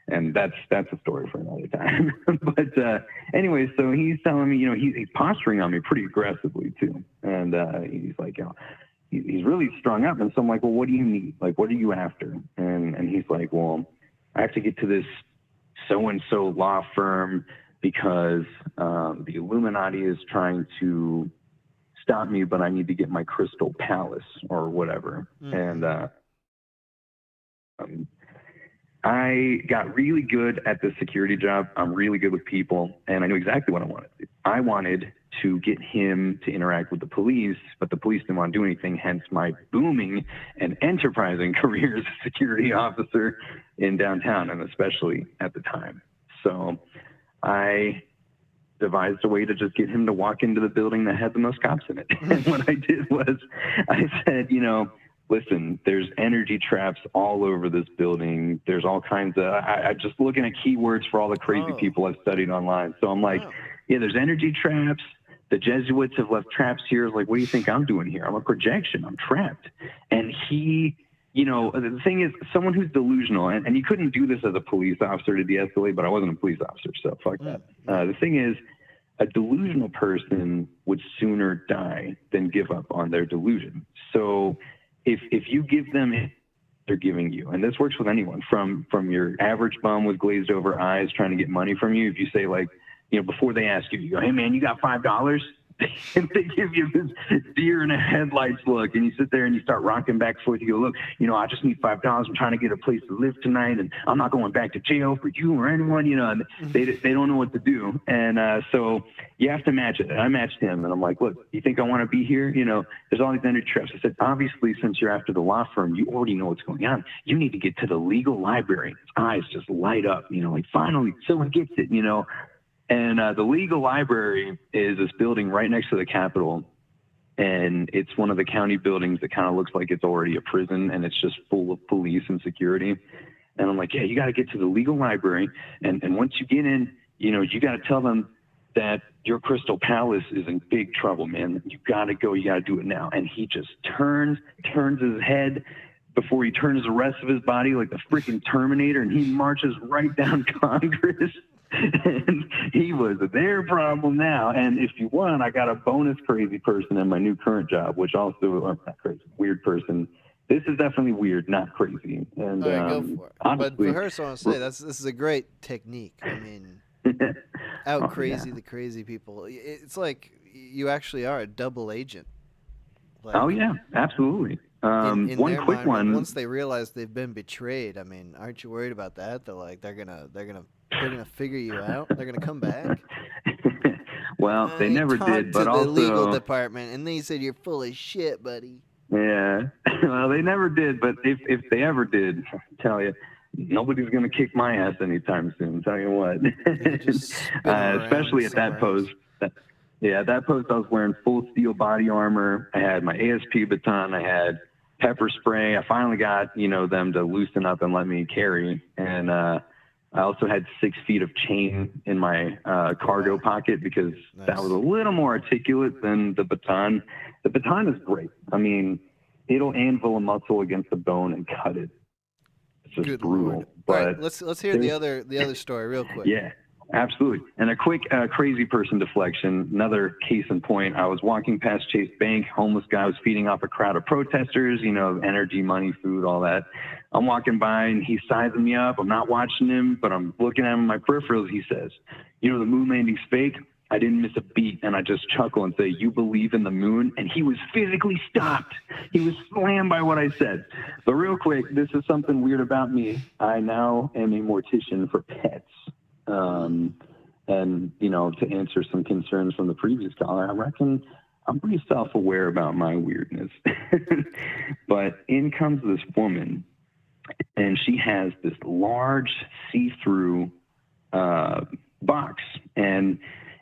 Speaker 7: And that's a story for another time. But anyway, so he's telling me, he's posturing on me pretty aggressively too. And he's like, he's really strung up. And so I'm like, well, what do you need? Like, what are you after? And he's like, well, I have to get to this so-and-so law firm because the Illuminati is trying to stop me, but I need to get my Crystal Palace or whatever. And I got really good at the security job. I'm really good with people, and I knew exactly what I wanted to do. I wanted to get him to interact with the police, but the police didn't want to do anything, hence my booming and enterprising career as a security officer in downtown, and especially at the time. So I devised a way to just get him to walk into the building that had the most cops in it. And what I did was I said, listen, there's energy traps all over this building. There's all kinds of, I'm just looking at keywords for all the crazy people I've studied online. So I'm like, there's energy traps. The Jesuits have left traps here. Like, what do you think I'm doing here? I'm a projection. I'm trapped. And he, the thing is, someone who's delusional, and you couldn't do this as a police officer to de-escalate, but I wasn't a police officer, so fuck that. The thing is, a delusional person would sooner die than give up on their delusion. So if you give them, they're giving you. And this works with anyone, from your average bum with glazed over eyes trying to get money from you. If you say, like, before they ask you, you go, hey, man, you got $5? And they give you this deer in the headlights look, and you sit there and you start rocking back and forth. You go, look, I just need $5. I'm trying to get a place to live tonight, and I'm not going back to jail for you or anyone. And they don't know what to do, and so you have to match it. And I matched him, and I'm like, look, you think I want to be here? There's all these energy traps. I said, obviously, since you're after the law firm, you already know what's going on. You need to get to the legal library. His eyes just light up. Like, finally, someone gets it. And the legal library is this building right next to the Capitol, and it's one of the county buildings that kind of looks like it's already a prison, and it's just full of police and security. And I'm like, yeah, you got to get to the legal library, and once you get in, you got to tell them that your Crystal Palace is in big trouble, man. You got to go. You got to do it now. And he just turns his head before he turns the rest of his body like the freaking Terminator, and he marches right down Congress. And he was their problem now. And if you want, I got a bonus crazy person in my new current job, which also, or not crazy, weird person. This is definitely weird, not crazy. And
Speaker 1: all right, go for it.
Speaker 7: honestly,
Speaker 1: but for her, so I want to say this is a great technique. I mean, out crazy the crazy people. It's like you actually are a double agent. Like,
Speaker 7: oh yeah, absolutely.
Speaker 1: In
Speaker 7: one
Speaker 1: their
Speaker 7: quick
Speaker 1: mind,
Speaker 7: one.
Speaker 1: once they realize they've been betrayed, I mean, aren't you worried about that? They're gonna figure you out. They're gonna come back.
Speaker 7: Well, they never did, but
Speaker 1: to
Speaker 7: also
Speaker 1: the legal department, and they said you're full of shit, buddy.
Speaker 7: Yeah, well, they never did, but if they ever did, I tell you, nobody's gonna kick my ass anytime soon. Tell you what, especially at that post. Yeah, at that post, I was wearing full steel body armor. I had my ASP baton. I had pepper spray. I finally got them to loosen up and let me carry, and I also had 6 feet of chain in my cargo pocket because that was a little more articulate than the baton. The baton is great. I mean, it'll anvil a muscle against the bone and cut it. It's just
Speaker 1: Good
Speaker 7: brutal.
Speaker 1: Lord.
Speaker 7: But
Speaker 1: all right, let's hear the other story real quick.
Speaker 7: Yeah, absolutely. And a quick crazy person deflection. Another case in point. I was walking past Chase Bank. Homeless guy was feeding off a crowd of protesters. Energy, money, food, all that. I'm walking by and he's sizing me up. I'm not watching him, but I'm looking at him in my peripherals. He says, the moon landing's fake. I didn't miss a beat. And I just chuckle and say, you believe in the moon? And he was physically stopped. He was slammed by what I said. But real quick, this is something weird about me. I now am a mortician for pets. And, to answer some concerns from the previous caller, I reckon I'm pretty self-aware about my weirdness. But in comes this woman, and she has this large see-through box, and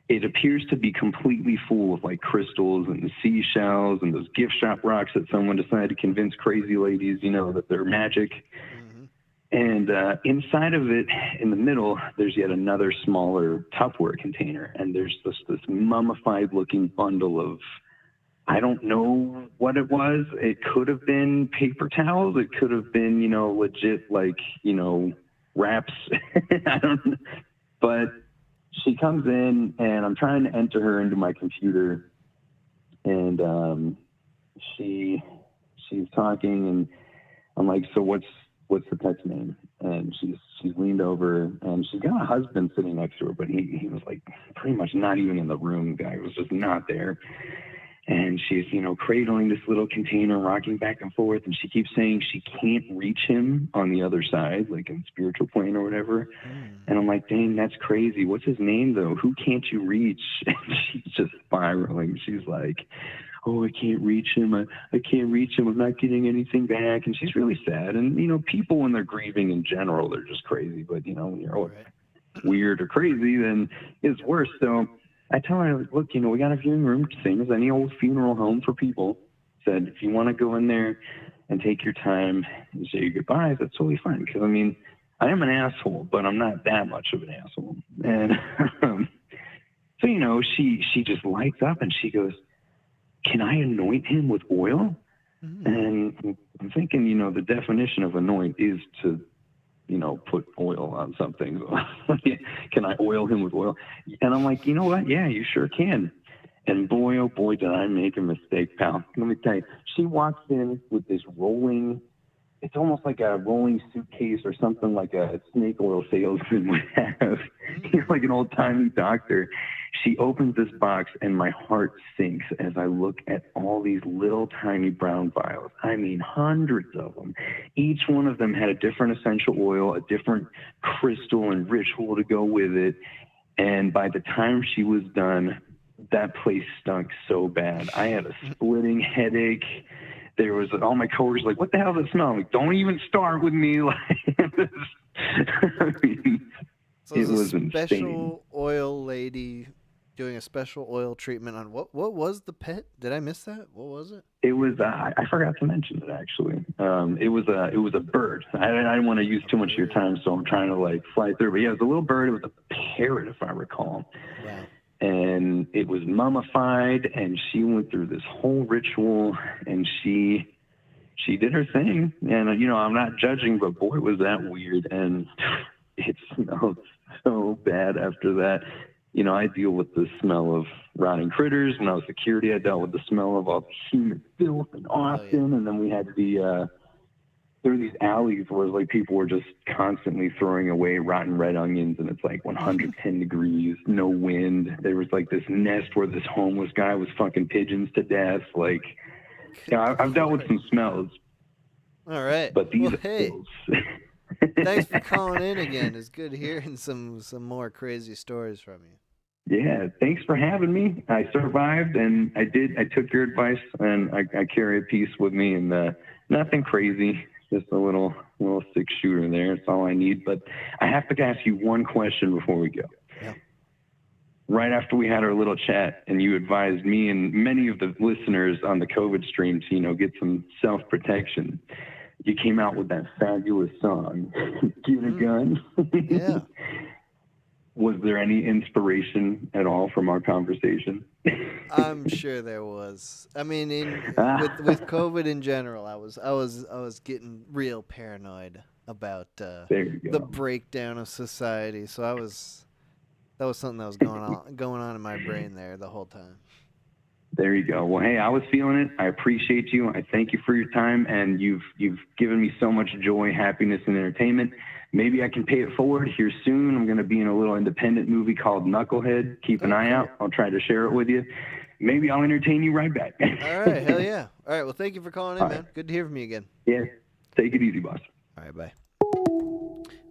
Speaker 7: it appears to be completely full of like crystals and the seashells and those gift shop rocks that someone decided to convince crazy ladies, that they're magic. Mm-hmm. And inside of it, in the middle, there's yet another smaller Tupperware container, and there's this mummified-looking bundle of, I don't know what it was. It could have been paper towels. It could have been, legit, wraps. I don't know. But she comes in, and I'm trying to enter her into my computer, and she's talking, and I'm like, so what's the pet's name? And she's leaned over, and she's got a husband sitting next to her, but he was like pretty much not even in the room. The guy was just not there. And she's, cradling this little container, rocking back and forth. And she keeps saying she can't reach him on the other side, like in spiritual plane or whatever. And I'm like, dang, that's crazy. What's his name, though? Who can't you reach? And she's just spiraling. She's like, oh, I can't reach him. I can't reach him. I'm not getting anything back. And she's really sad. And, people when they're grieving in general, they're just crazy. But, when you're weird or crazy, then it's worse. So I tell her, look, we got a viewing room, same as any old funeral home for people. Said, if you want to go in there and take your time and say your goodbyes, that's totally fine. Because, I am an asshole, but I'm not that much of an asshole. And so, she just lights up and she goes, can I anoint him with oil? Mm-hmm. And I'm thinking, the definition of anoint is to put oil on something. Can I oil him with oil? And I'm like, you know what? Yeah, you sure can. And boy, oh boy, did I make a mistake, pal. Let me tell you, she walks in with this rolling, it's almost like a rolling suitcase or something like a snake oil salesman would have. Like an old-timey doctor. She opens this box, and my heart sinks as I look at all these little tiny brown vials. Hundreds of them. Each one of them had a different essential oil, a different crystal and ritual to go with it. And by the time she was done, that place stunk so bad. I had a splitting headache. There was all my coworkers like, what the hell does it smell? I'm like, don't even start with me.
Speaker 1: So
Speaker 7: it was
Speaker 1: a special
Speaker 7: insane.
Speaker 1: Oil lady doing a special oil treatment on what was the pet? Did I miss that? What was it?
Speaker 7: It was I forgot to mention it actually. It was a bird. I didn't want to use too much of your time, so I'm trying to fly through. But yeah, it was a little bird. It was a parrot, if I recall.
Speaker 1: Wow.
Speaker 7: And it was mummified, and she went through this whole ritual, and she did her thing. And I'm not judging, but boy, was that weird. And it smelled so bad after that. You know, I deal with the smell of rotting critters. When I was security, I dealt with the smell of all the human filth in Austin. And then we had there were these alleys where like people were just constantly throwing away rotten red onions, and it's like 110 degrees, no wind. There was like this nest where this homeless guy was fucking pigeons to death. Like, you know, I've dealt with some smells.
Speaker 1: All right.
Speaker 7: But these
Speaker 1: well, hey, thanks for calling in again. It's good hearing some more crazy stories from you.
Speaker 7: Yeah, thanks for having me. I survived, and I took your advice, and I carry a piece with me, and nothing crazy, just a little 6-shooter there. It's all I need. But I have to ask you one question before we go.
Speaker 1: Yeah.
Speaker 7: Right after we had our little chat, and you advised me and many of the listeners on the COVID stream to, you know, get some self-protection, you came out with that fabulous song, Get a Gun.
Speaker 1: Yeah.
Speaker 7: Was there any inspiration at all from our conversation?
Speaker 1: I'm sure there was. I mean, with COVID in general, I was getting real paranoid about the breakdown of society. So that was something that was going on in my brain there the whole time.
Speaker 7: There you go. Well, hey, I was feeling it. I appreciate you. I thank you for your time, and you've given me so much joy, happiness, and entertainment. Maybe I can pay it forward here soon. I'm going to be in a little independent movie called Knucklehead. Keep an eye out. I'll try to share it with you. Maybe I'll entertain you right back.
Speaker 1: All right. Hell yeah. All right. Well, thank you for calling in, man. Good to hear from you again.
Speaker 7: Yeah. Take it easy, boss.
Speaker 1: All right. Bye.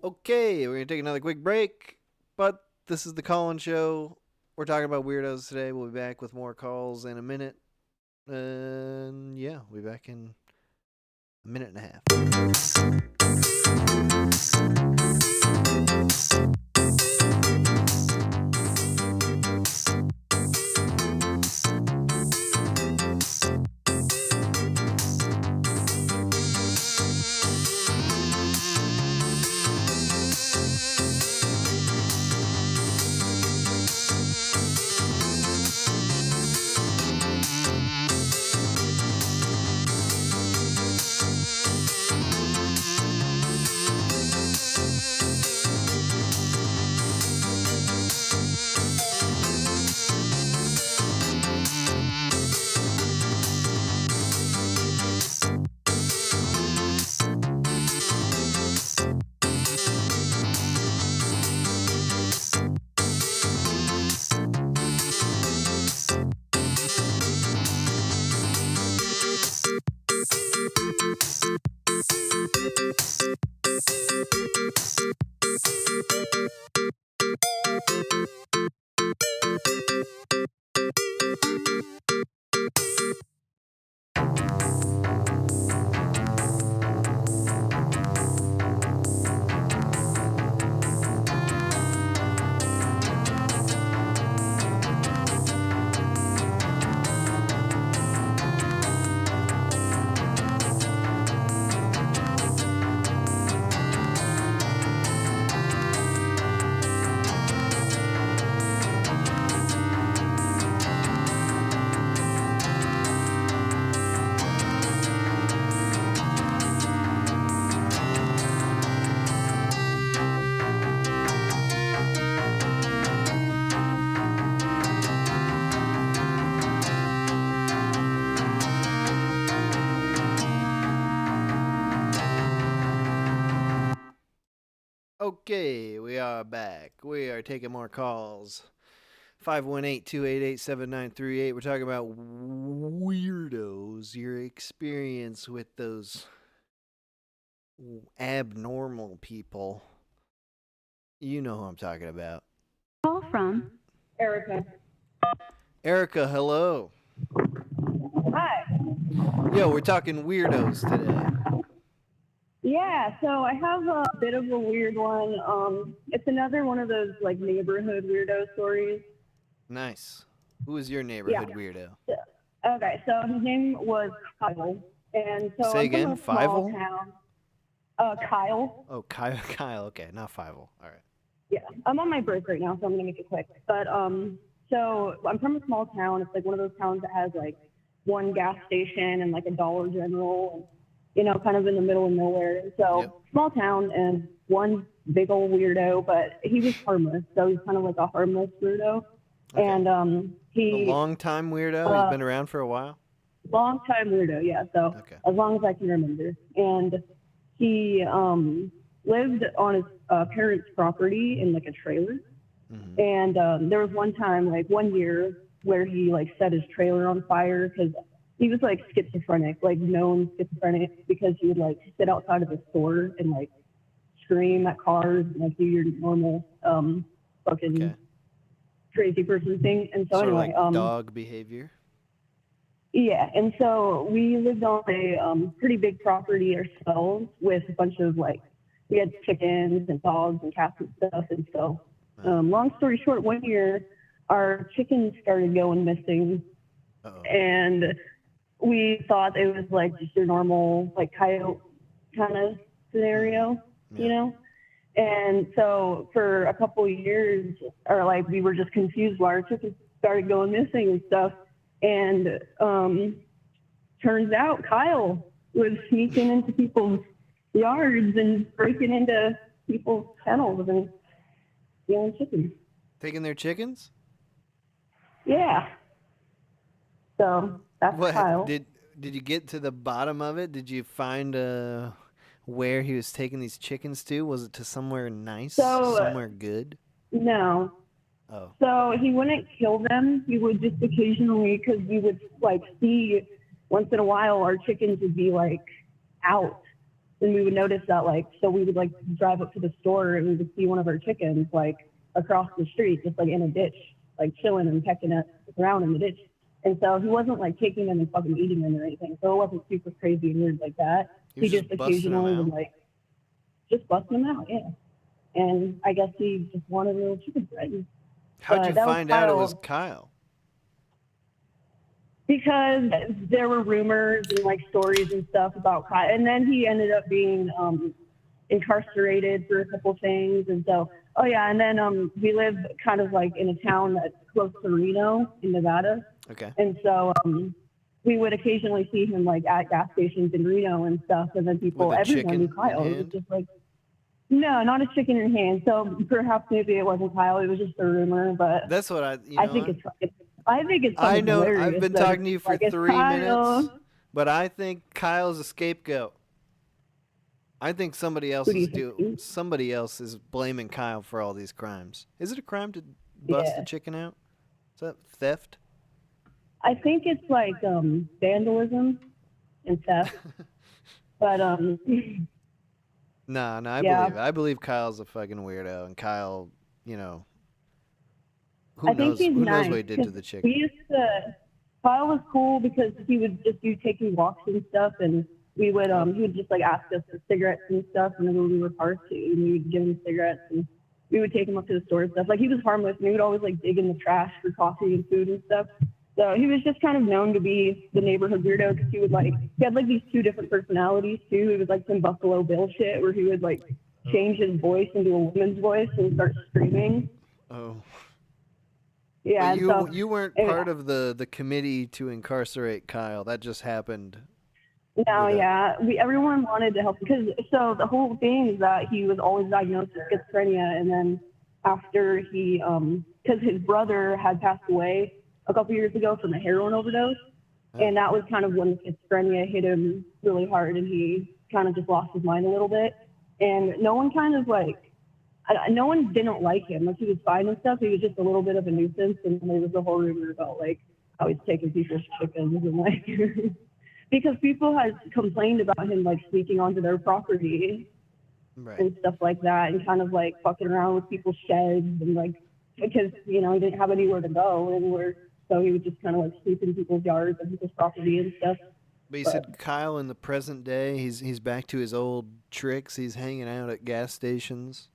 Speaker 1: Okay. We're going to take another quick break, but this is the call-in show. We're talking about weirdos today. We'll be back with more calls in a minute. And yeah, we'll be back in a minute and a half. Okay, we are back. We are taking more calls. 518-288-7938. We're talking about weirdos, your experience with those abnormal people. You know who I'm talking about.
Speaker 6: Call from Erica.
Speaker 1: Erica, hello.
Speaker 6: Hi.
Speaker 1: Yo, we're talking weirdos today.
Speaker 6: Yeah, so I have a bit of a weird one. It's another one of those like neighborhood weirdo stories.
Speaker 1: Nice. Who is your neighborhood weirdo?
Speaker 6: Okay, so his name was Kyle, and so
Speaker 1: say
Speaker 6: I'm
Speaker 1: again,
Speaker 6: from a small town. Kyle.
Speaker 1: Oh, Kyle. Okay, not Fievel. All right.
Speaker 6: Yeah, I'm on my break right now, so I'm gonna make it quick. But so I'm from a small town. It's like one of those towns that has like one gas station and like a Dollar General. kind of in the middle of nowhere. And so small town and one big old weirdo, but he was harmless. So he's kind of like a harmless weirdo. Okay. And
Speaker 1: a long time weirdo. He's been around for a while.
Speaker 6: Long time weirdo, yeah. So as long as I can remember. And he lived on his parents' property in like a trailer. Mm-hmm. And there was one time, like 1 year, where he like set his trailer on fire because he was like schizophrenic, like known schizophrenic, because he would like sit outside of the store and like scream at cars and like do your normal fucking crazy person thing. And so
Speaker 1: sort
Speaker 6: anyway,
Speaker 1: of like dog behavior.
Speaker 6: Yeah, and so we lived on a pretty big property ourselves with a bunch of like, we had chickens and dogs and cats and stuff. And so, long story short, 1 year our chickens started going missing. Uh-oh. And we thought it was like just your normal like coyote kind of scenario, you know? And so for a couple of years, or like we were just confused why our chickens started going missing and stuff. And turns out Kyle was sneaking into people's yards and breaking into people's kennels and stealing chickens.
Speaker 1: Taking their chickens?
Speaker 6: Yeah. So that's Kyle.
Speaker 1: Did you get to the bottom of it? Did you find where he was taking these chickens to? Was it to somewhere nice? Somewhere good?
Speaker 6: No. Oh. So he wouldn't kill them. He would just occasionally, because we would like see once in a while our chickens would be like out, and we would notice that like, so we would like drive up to the store and we would see one of our chickens like across the street, just like in a ditch, like chilling and pecking at around in the ditch. And so he wasn't like taking them and fucking eating them or anything. So it wasn't super crazy and weird like that. He just occasionally would like just bust them out, yeah. And I guess he just wanted a little chicken bread.
Speaker 1: How'd you find out it was Kyle?
Speaker 6: Because there were rumors and like stories and stuff about Kyle, and then he ended up being incarcerated for a couple things, and so and then we live kind of like in a town that's close to Reno in Nevada.
Speaker 1: Okay.
Speaker 6: And so we would occasionally see him like at gas stations in Reno and stuff, and then everyone knew Kyle. It was just like. No, not a chicken in hand. So perhaps maybe it wasn't Kyle. It was just a rumor. But
Speaker 1: that's what I
Speaker 6: think it's.
Speaker 1: I know. I've been talking to you for 3 minutes, but I think Kyle's a scapegoat. I think somebody else is blaming Kyle for all these crimes. Is it a crime to bust a chicken out? Is that theft?
Speaker 6: I think it's like vandalism and theft, but
Speaker 1: No, I believe it. I believe Kyle's a fucking weirdo, and Kyle, who knows what he did to the chicken.
Speaker 6: Kyle was cool because he would just do taking walks and stuff, and we would he would just like ask us for cigarettes and stuff, and then we were parked, and we would give him cigarettes, and we would take him up to the store and stuff. Like he was harmless, and he would always like dig in the trash for coffee and food and stuff. So he was just kind of known to be the neighborhood weirdo because he had like these two different personalities too. It was like some Buffalo Bill shit where he would like change his voice into a woman's voice and start screaming.
Speaker 1: Oh.
Speaker 6: Yeah.
Speaker 1: You weren't part of the committee to incarcerate Kyle. That just happened.
Speaker 6: No, yeah. Everyone wanted to help because so the whole thing is that he was always diagnosed with schizophrenia, and then after he because his brother had passed away a couple years ago from a heroin overdose. And that was kind of when schizophrenia hit him really hard and he kind of just lost his mind a little bit. And no one no one didn't like him. Like he was fine and stuff. He was just a little bit of a nuisance. And there was a whole rumor about like how he's taking people's chickens and like, because people had complained about him like sneaking onto their property and stuff like that. And kind of like fucking around with people's sheds and like, because, he didn't have anywhere to go so he would just kind of like sleep in people's yards and people's property and stuff.
Speaker 1: But you said Kyle in the present day, he's back to his old tricks. He's hanging out at gas stations.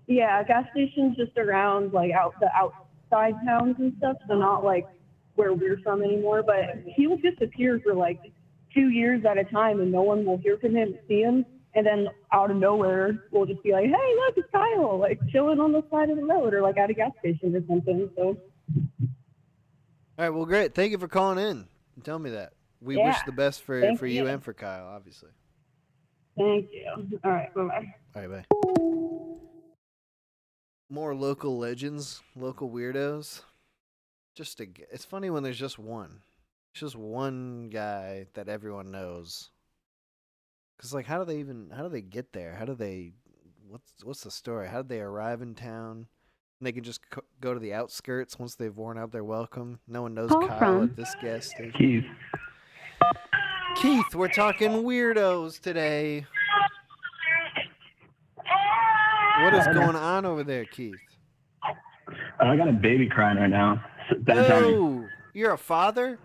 Speaker 6: Yeah, gas stations just around like the outside towns and stuff. So not like where we're from anymore. But he will disappear for like 2 years at a time, and no one will hear from him, see him. And then out of nowhere, we'll just be like, "Hey, look, it's Kyle!" Like chilling on the side of the road or like at a gas station or something. So.
Speaker 1: All right, well, great. Thank you for calling in and telling me that. we wish the best for you and for Kyle, obviously.
Speaker 6: Thank you. All right, bye-bye.
Speaker 1: All right, bye. More local legends, local weirdos. It's funny when there's just one. It's just one guy that everyone knows. Cause like, how do they get there? What's the story? How did they arrive in town? And they can just go to the outskirts once they've worn out their welcome. No one knows Kyle at this gas station. Keith, we're talking weirdos today. What is going on over there, Keith?
Speaker 8: I got a baby crying right now.
Speaker 1: Oh, you're a father?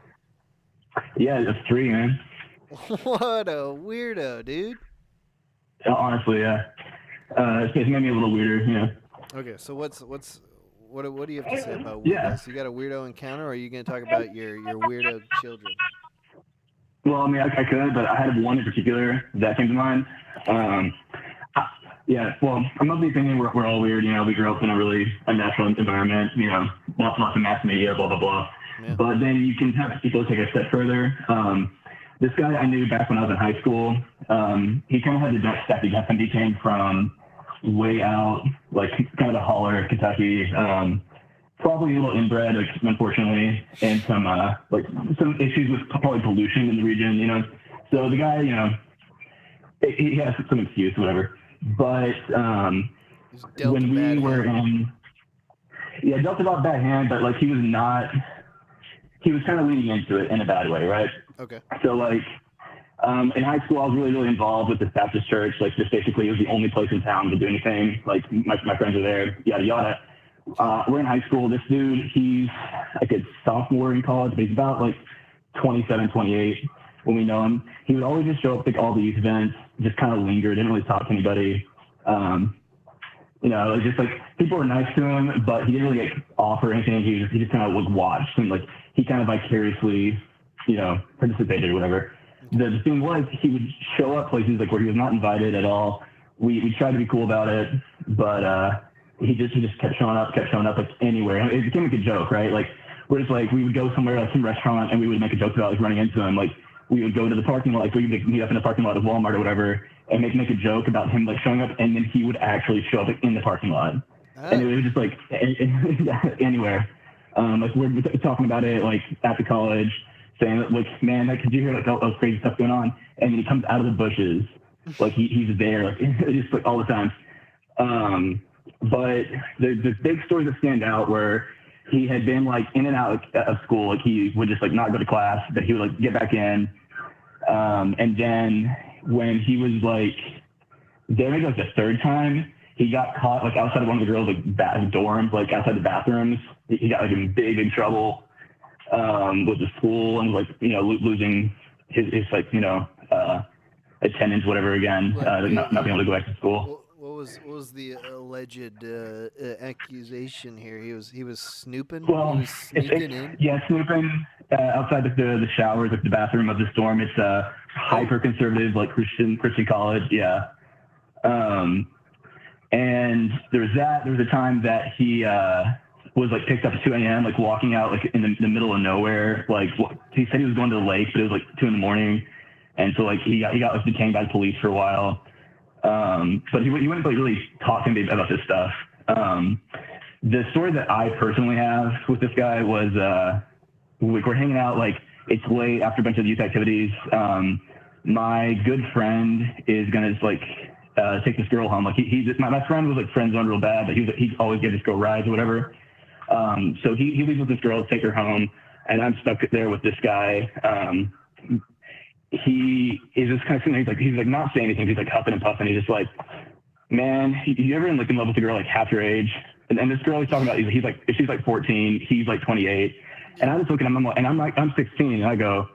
Speaker 8: Yeah, it's 3, man.
Speaker 1: What a weirdo, dude.
Speaker 8: Honestly, yeah. It's made me a little weirder, you know.
Speaker 1: Okay, so what do you have to say about weirdos? Yeah. You got a weirdo encounter, or are you going to talk about your weirdo children?
Speaker 8: Well, I mean, I could, but I had one in particular that came to mind. Yeah, well, I'm of the opinion we're all weird. You know, we grew up in a really unnatural environment. You know, lots of mass media, blah blah blah. Yeah. But then you can have people take a step further. This guy I knew back when I was in high school. He kind of had the next step. He came from way out, like kind of the holler, Kentucky. Probably a little inbred, like, unfortunately, and some issues with probably pollution in the region. You know, so the guy, you know, he has some excuse, whatever. But when we were in, dealt about bad hand, but like he was kind of leaning into it in a bad way, right?
Speaker 1: Okay.
Speaker 8: So like in high school, I was really, really involved with this Baptist church. Like, just basically, it was the only place in town to do anything. Like, my friends are there, yada yada. We're in high school. This dude, he's like a sophomore in college, but he's about like 27, 28 when we know him. He would always just show up to all these events, just kind of linger, didn't really talk to anybody. You know, it was just like people were nice to him, but he didn't really like offer anything. He just kind of like watched, and like he kind of vicariously, you know, participated or whatever. The thing was, he would show up places like where he was not invited at all. We tried to be cool about it, but he just kept showing up like anywhere. It became like a joke, right? Like, we're just like, we would go somewhere like some restaurant and we would make a joke about like running into him. Like, we would go to the parking lot, like we would meet up in the parking lot of Walmart or whatever, and make a joke about him like showing up, and then he would actually show up like, in the parking lot. And it was just like anywhere. Like, we're talking about it like at the college, saying like, man, like, could you hear like all crazy stuff going on? And then he comes out of the bushes, like he's there, like just like all the time. But the big stories that stand out were he had been like in and out of school. Like, he would just like not go to class, but he would like get back in. And then when he was like there, maybe like the third time, he got caught like outside of one of the girls' like dorms, like outside the bathrooms. He got like in big trouble with the school, and like, you know, losing his like, you know, attendance, whatever again, not being able to go back to school.
Speaker 1: What was the alleged accusation here? He was snooping.
Speaker 8: Well,
Speaker 1: he was sneaking in.
Speaker 8: Yeah, snooping outside the showers, like the bathroom of the dorm. It's a hyper conservative, like Christian college. Yeah. And there was that. There was a time that he was like picked up at 2 a.m. like walking out like in the middle of nowhere. Like, he said he was going to the lake, but it was like 2 a.m. And so like he got like detained by the police for a while. But he wouldn't like really talk to me about this stuff. The story that I personally have with this guy was we're hanging out, like it's late after a bunch of youth activities. My good friend is gonna like take this girl home. Like my friend was like friend zoned real bad, but he always gave this girl rides or whatever. So he leaves with this girl to take her home, and I'm stuck there with this guy. He is just kind of sitting there, he's like not saying anything. He's like huffing and puffing. He's just like, man, you ever in love with a girl like half your age? And this girl he's talking about, she's like 14, he's like 28. And I was looking at him, and I'm 16, and I go,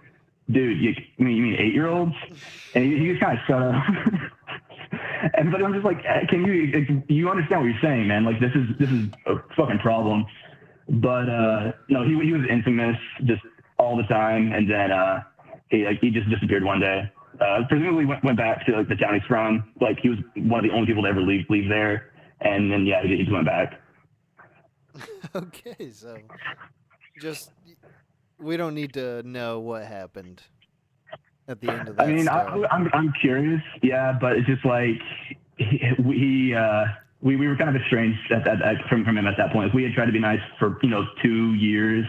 Speaker 8: dude, you mean 8-year-olds? And he just kind of shut up. But I'm just like, you understand what you're saying, man? Like, this is a fucking problem. But no, he was infamous just all the time, and then he just disappeared one day. Presumably went back to like the town he's from. Like, he was one of the only people to ever leave there, and then yeah, he just went back.
Speaker 1: Okay, so just we don't need to know what happened. at the end of that
Speaker 8: I mean,
Speaker 1: story?
Speaker 8: I'm curious, yeah, but it's just like we were kind of estranged from him at that point. We had tried to be nice for 2 years,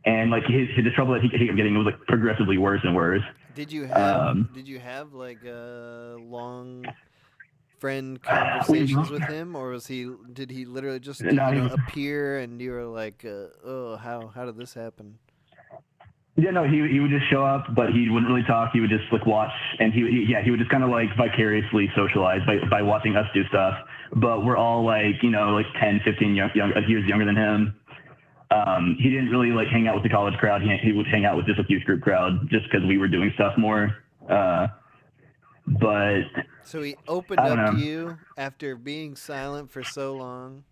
Speaker 8: and like the trouble that he kept getting was like progressively worse and worse.
Speaker 1: Did you have like long friend conversations with him, or did he literally just appear and you were like, oh, how did this happen?
Speaker 8: Yeah, no, he would just show up, but he wouldn't really talk. He would just like watch, and he would just kind of like vicariously socialize by watching us do stuff. But we're all like 10, 15 years younger than him. He didn't really like hang out with the college crowd. He would hang out with just a youth group crowd just because we were doing stuff more. But
Speaker 1: so he opened up to you after being silent for so long.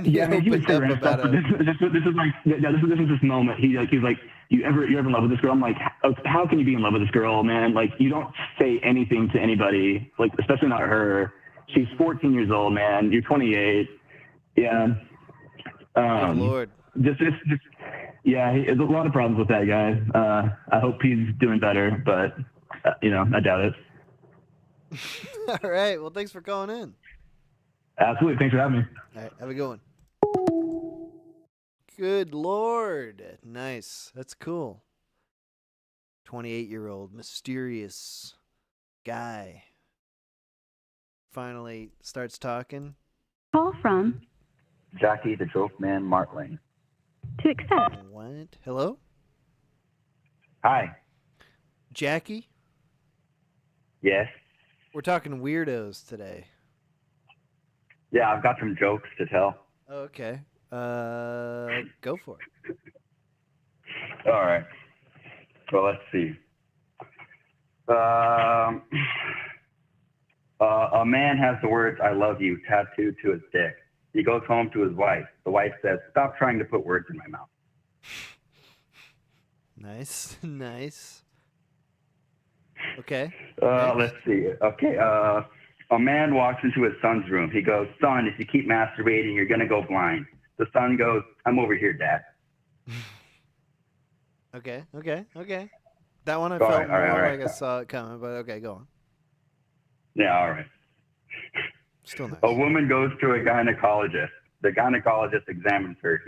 Speaker 8: Yeah, I mean, he was saying stuff. But this is like, this is this moment. He's like, you're ever in love with this girl? I'm like, how can you be in love with this girl, man? Like, you don't say anything to anybody, like especially not her. She's 14 years old, man. You're 28. Yeah.
Speaker 1: Good Lord.
Speaker 8: Yeah, there's a lot of problems with that guy. I hope he's doing better, but I doubt it.
Speaker 1: All right. Well, thanks for calling in.
Speaker 8: Absolutely. Thanks for having me.
Speaker 1: All right. Have a good one. Good Lord. Nice. That's cool. 28-year-old mysterious guy finally starts talking.
Speaker 9: Call from
Speaker 10: Jackie the Joke Man Martling.
Speaker 9: To accept.
Speaker 1: What? Hello?
Speaker 10: Hi.
Speaker 1: Jackie?
Speaker 10: Yes.
Speaker 1: We're talking weirdos today.
Speaker 10: Yeah, I've got some jokes to tell.
Speaker 1: Okay. Go for it.
Speaker 10: All right. Well, let's see. A man has the words "I love you" tattooed to his dick. He goes home to his wife. The wife says, "Stop trying to put words in my mouth."
Speaker 1: Nice. Nice. Okay.
Speaker 10: Let's see. Okay. A man walks into his son's room. He goes, "Son, if you keep masturbating, you're going to go blind." The son goes, "I'm over here, Dad."
Speaker 1: Okay. That one I felt
Speaker 10: all right.
Speaker 1: like I saw it coming, but okay, go on.
Speaker 10: Yeah, all right.
Speaker 1: Still nice.
Speaker 10: A woman goes to a gynecologist. The gynecologist examines her.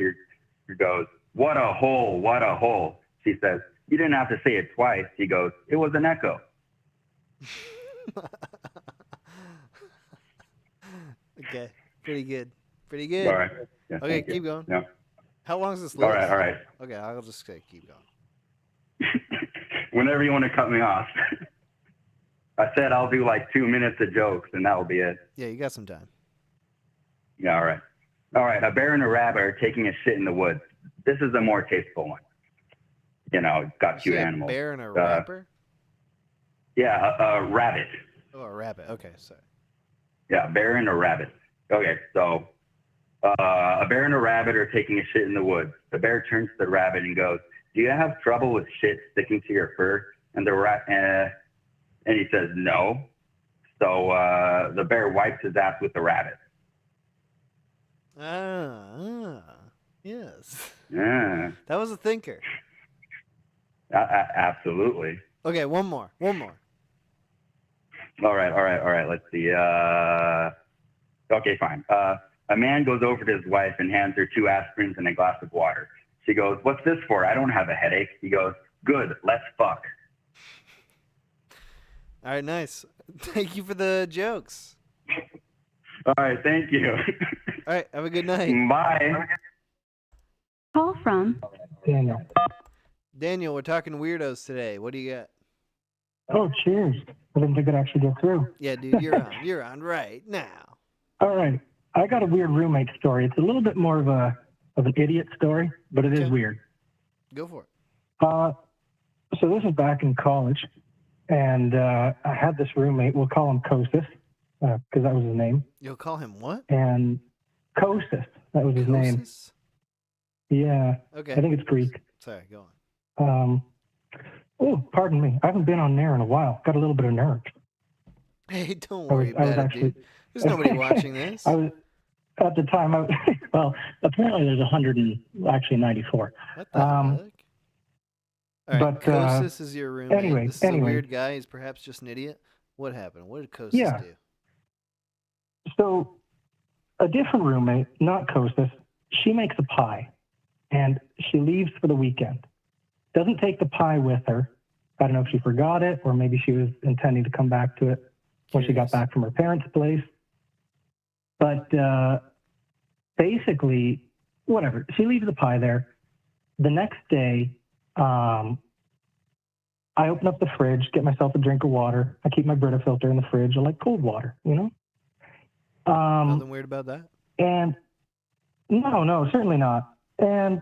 Speaker 10: He goes, "What a hole, what a hole." She says, "You didn't have to say it twice." He goes, "It was an echo."
Speaker 1: Okay, pretty good.
Speaker 10: All right. Yeah,
Speaker 1: okay, keep going.
Speaker 10: Yeah.
Speaker 1: How long is this list?
Speaker 10: All right.
Speaker 1: Okay, I'll just say keep going.
Speaker 10: Whenever you want to cut me off. I said I'll do like 2 minutes of jokes, and that will be it.
Speaker 1: Yeah, you got some time.
Speaker 10: Yeah, all right. A bear and a rabbit are taking a shit in the woods. This is a more tasteful one. It's got cute animals.
Speaker 1: A bear and a rapper?
Speaker 10: Yeah, a rabbit.
Speaker 1: Oh, a rabbit. Okay, sorry.
Speaker 10: Yeah, a bear and a rabbit. Okay, so a bear and a rabbit are taking a shit in the woods. The bear turns to the rabbit and goes, "Do you have trouble with shit sticking to your fur?" And and he says, "No." So the bear wipes his ass with the rabbit.
Speaker 1: Yes.
Speaker 10: Yeah.
Speaker 1: That was a thinker.
Speaker 10: Absolutely.
Speaker 1: Okay, one more.
Speaker 10: All right. Let's see. Okay, fine. A man goes over to his wife and hands her 2 aspirins and a glass of water. She goes, "What's this for? I don't have a headache." He goes, "Good, let's fuck."
Speaker 1: All right, nice. Thank you for the jokes.
Speaker 10: All right, thank you.
Speaker 1: All right, have a good night.
Speaker 10: Bye.
Speaker 9: Call from
Speaker 2: Daniel.
Speaker 1: Daniel, we're talking weirdos today. What do you got?
Speaker 2: Oh, cheers. I didn't think I'd actually get through.
Speaker 1: Yeah, dude, you're on. You're on right now.
Speaker 2: All right. I got a weird roommate story. It's a little bit more of an idiot story, but it is weird.
Speaker 1: Go for it.
Speaker 2: So this is back in college, and I had this roommate. We'll call him Kostas, because that was his name.
Speaker 1: You'll call him what?
Speaker 2: And Kostas, that was his name. Yeah.
Speaker 1: Okay.
Speaker 2: I think it's Greek.
Speaker 1: Sorry, go on.
Speaker 2: Oh, pardon me. I haven't been on there in a while. Got a little bit of nerves.
Speaker 1: Hey, don't worry about it, dude. There's nobody watching this.
Speaker 2: At the time, well, apparently there's 194.
Speaker 1: What the heck? All All right,
Speaker 2: But
Speaker 1: Kosis is your roommate.
Speaker 2: anyway,
Speaker 1: This is a weird guy. He's perhaps just an idiot. What happened? What did Kosis do?
Speaker 2: So a different roommate, not Kosis, she makes a pie, and she leaves for the weekend. Doesn't take the pie with her. I don't know if she forgot it, or maybe she was intending to come back to it when she got back from her parents' place. But basically, whatever. She leaves the pie there. The next day, I open up the fridge, get myself a drink of water. I keep my Brita filter in the fridge. I like cold water, you know?
Speaker 1: Nothing weird about that?
Speaker 2: And no, certainly not. And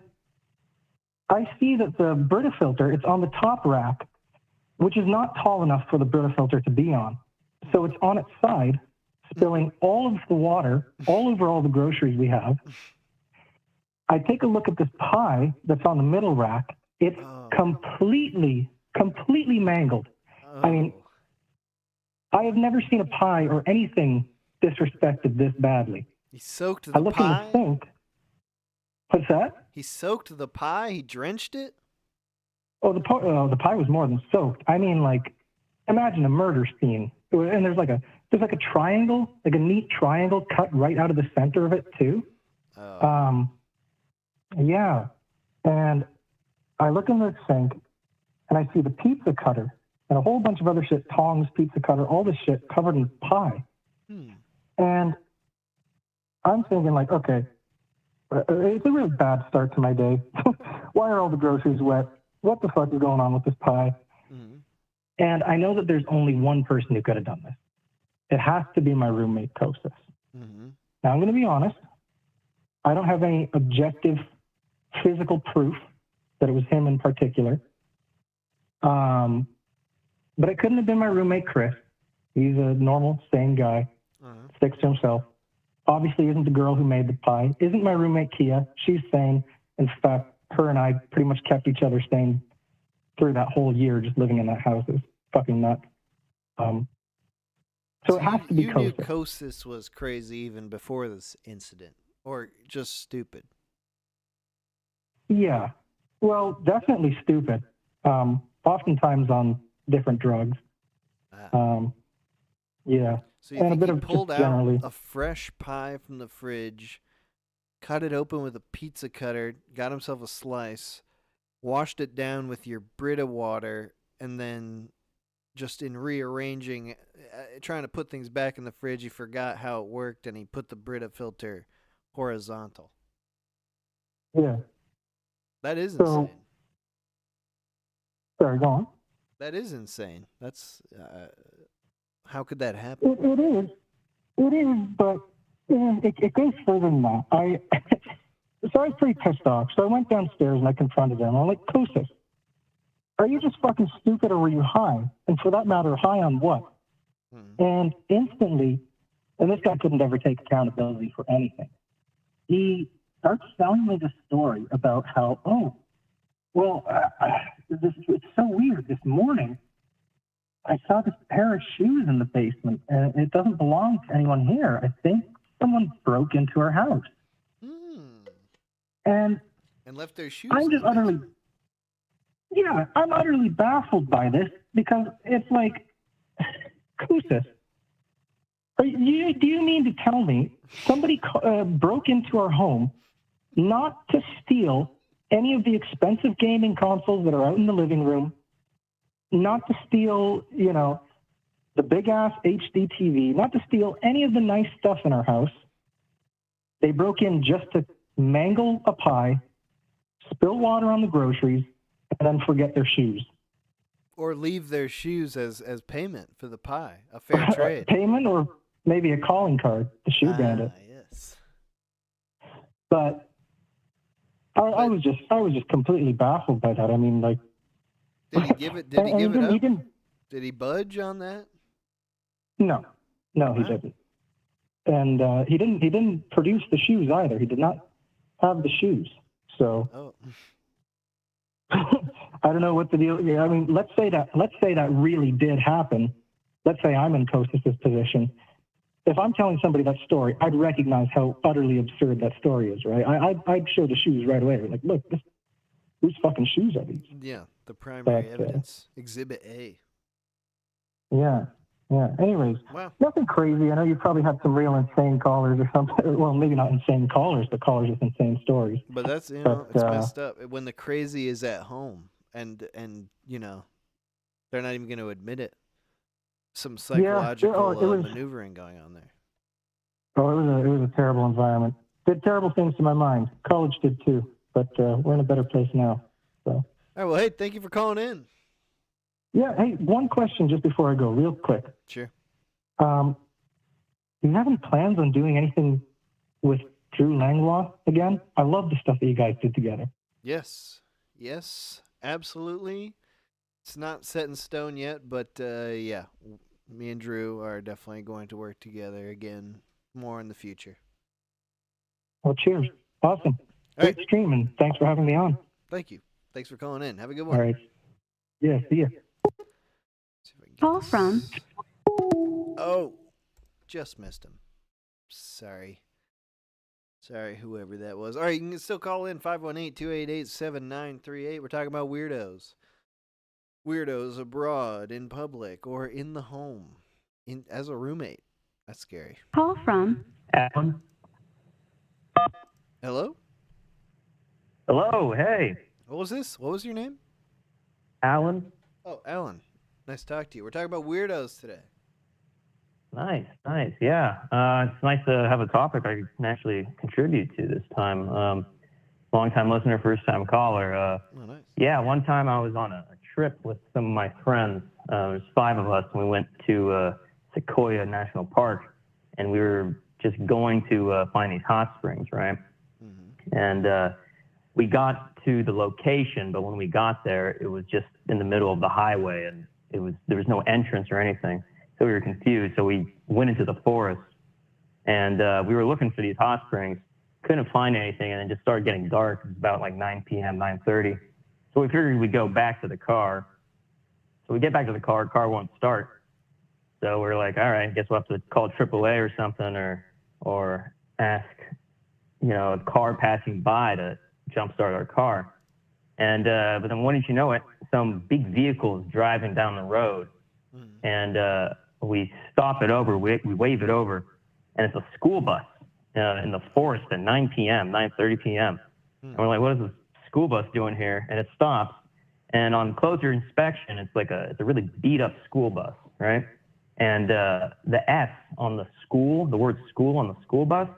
Speaker 2: I see that the Brita filter, it's on the top rack, which is not tall enough for the Brita filter to be on. So it's on its side, spilling all of the water all over all the groceries we have. I take a look at this pie that's on the middle rack. It's completely mangled. I mean, I have never seen a pie or anything disrespected this badly.
Speaker 1: He soaked the
Speaker 2: I look
Speaker 1: pie?
Speaker 2: in the sink. What's that?
Speaker 1: He soaked the pie? He drenched it?
Speaker 2: Oh, the pie was more than soaked. I mean, like, imagine a murder scene. And there's like a triangle, like a neat triangle cut right out of the center of it, too. Yeah. And I look in the sink, and I see the pizza cutter and a whole bunch of other shit, tongs, pizza cutter, all this shit covered in pie. And I'm thinking, like, okay, it's a really bad start to my day. Why are all the groceries wet? What the fuck is going on with this pie? And I know that there's only one person who could have done this. It has to be my roommate, Kosis. Now, I'm going to be honest. I don't have any objective physical proof that it was him in particular. But it couldn't have been my roommate, Chris. He's a normal, sane guy. Sticks to himself. Obviously isn't the girl who made the pie. Isn't my roommate, Kia. She's sane. In fact, her and I pretty much kept each other sane through that whole year just living in that house. It was fucking nuts. So it has to be
Speaker 1: You
Speaker 2: Kosis.
Speaker 1: knew Kosis was crazy even before this incident, or just stupid?
Speaker 2: Yeah. Well, definitely stupid. Oftentimes on different drugs. Yeah.
Speaker 1: So you think he pulled out a fresh pie from the fridge, cut it open with a pizza cutter, got himself a slice, washed it down with your Brita water, and then just in rearranging, trying to put things back in the fridge, he forgot how it worked, and he put the Brita filter horizontal.
Speaker 2: Yeah.
Speaker 1: That is insane.
Speaker 2: Sorry, go on.
Speaker 1: That is insane. That's how could that happen?
Speaker 2: It is, but it goes further than that. So I was pretty pissed off. So I went downstairs and I confronted him. I'm like, Kosis, are you just fucking stupid or were you high? And for that matter, high on what? And instantly, and this guy couldn't ever take accountability for anything. He starts telling me this story about how, it's so weird. This morning, I saw this pair of shoes in the basement, and it doesn't belong to anyone here. I think someone broke into our house. And
Speaker 1: left their shoes.
Speaker 2: I'm just I'm utterly baffled by this because it's like, Kosis, do you mean to tell me somebody broke into our home not to steal any of the expensive gaming consoles that are out in the living room, not to steal, the big-ass HD TV, not to steal any of the nice stuff in our house? They broke in just to mangle a pie, spill water on the groceries, and then forget their shoes.
Speaker 1: Or leave their shoes as payment for the pie. A fair trade.
Speaker 2: Payment or maybe a calling card, the shoe bandit.
Speaker 1: Yes.
Speaker 2: But I was just completely baffled by that. I mean, like,
Speaker 1: did he give it? Did he give it up? Did he budge on that?
Speaker 2: No, he didn't. And he didn't produce the shoes either. He did not have the shoes. So I don't know what the deal. I mean, let's say that really did happen. Let's say I'm in Kosis's position. If I'm telling somebody that story, I'd recognize how utterly absurd that story is, right? I'd show the shoes right away. Like, look, whose fucking shoes are these?
Speaker 1: Yeah, The primary
Speaker 2: But,
Speaker 1: evidence, Exhibit A.
Speaker 2: Yeah. Anyways,
Speaker 1: Wow.
Speaker 2: nothing crazy. I know you probably have some real insane callers or something. Well, maybe not insane callers, but callers with insane stories.
Speaker 1: But that's, it's messed up when the crazy is at home and they're not even going to admit it. Some psychological maneuvering going on there.
Speaker 2: Oh, it was a terrible environment. Did terrible things to my mind. College did too, but we're in a better place now. So.
Speaker 1: All right. Well, hey, thank you for calling in.
Speaker 2: Yeah. Hey, one question just before I go, real quick.
Speaker 1: Sure.
Speaker 2: Do you have any plans on doing anything with Drew Langlois again? I love the stuff that you guys did together.
Speaker 1: Yes, absolutely. It's not set in stone yet, but yeah, me and Drew are definitely going to work together again more in the future.
Speaker 2: Well, cheers. Awesome. Great stream, and thanks for having me on.
Speaker 1: Thank you. Thanks for calling in. Have a good one.
Speaker 2: All right. Yeah, see ya.
Speaker 9: Call from.
Speaker 1: Oh, just missed him. Sorry, whoever that was. All right, you can still call in 518-288-7938. We're talking about weirdos. Weirdos abroad, in public, or in the home, as a roommate. That's scary.
Speaker 9: Call from.
Speaker 2: Alan.
Speaker 1: Hello?
Speaker 2: Hello, hey.
Speaker 1: What was this? What was your name?
Speaker 2: Alan.
Speaker 1: Oh, Alan. Nice to talk to you. We're talking about weirdos today.
Speaker 11: Nice. Yeah. It's nice to have a topic I can actually contribute to this time. Long-time listener, first-time caller.
Speaker 1: Oh, nice.
Speaker 11: Yeah, one time I was on a trip with some of my friends. There's 5 of us, and we went to Sequoia National Park, and we were just going to find these hot springs, right? Mm-hmm. And we got to the location, but when we got there, it was just in the middle of the highway, and there was no entrance or anything. So we were confused. So we went into the forest, and we were looking for these hot springs. Couldn't find anything, and it just started getting dark. It was about like 9 p.m., 9:30. So we figured we'd go back to the car. So we get back to the car won't start. So we're like, all right, I guess we'll have to call AAA or something, or ask, a car passing by to jumpstart our car. And but then wouldn't you know it, some big vehicle is driving down the road, and we stop it over, we wave it over, and it's a school bus in the forest at 9 p.m., 9:30 p.m. And we're like, what is this school bus doing here? And it stops, and on closer inspection, it's a really beat up school bus, right? And the S on the school, the word school on the school bus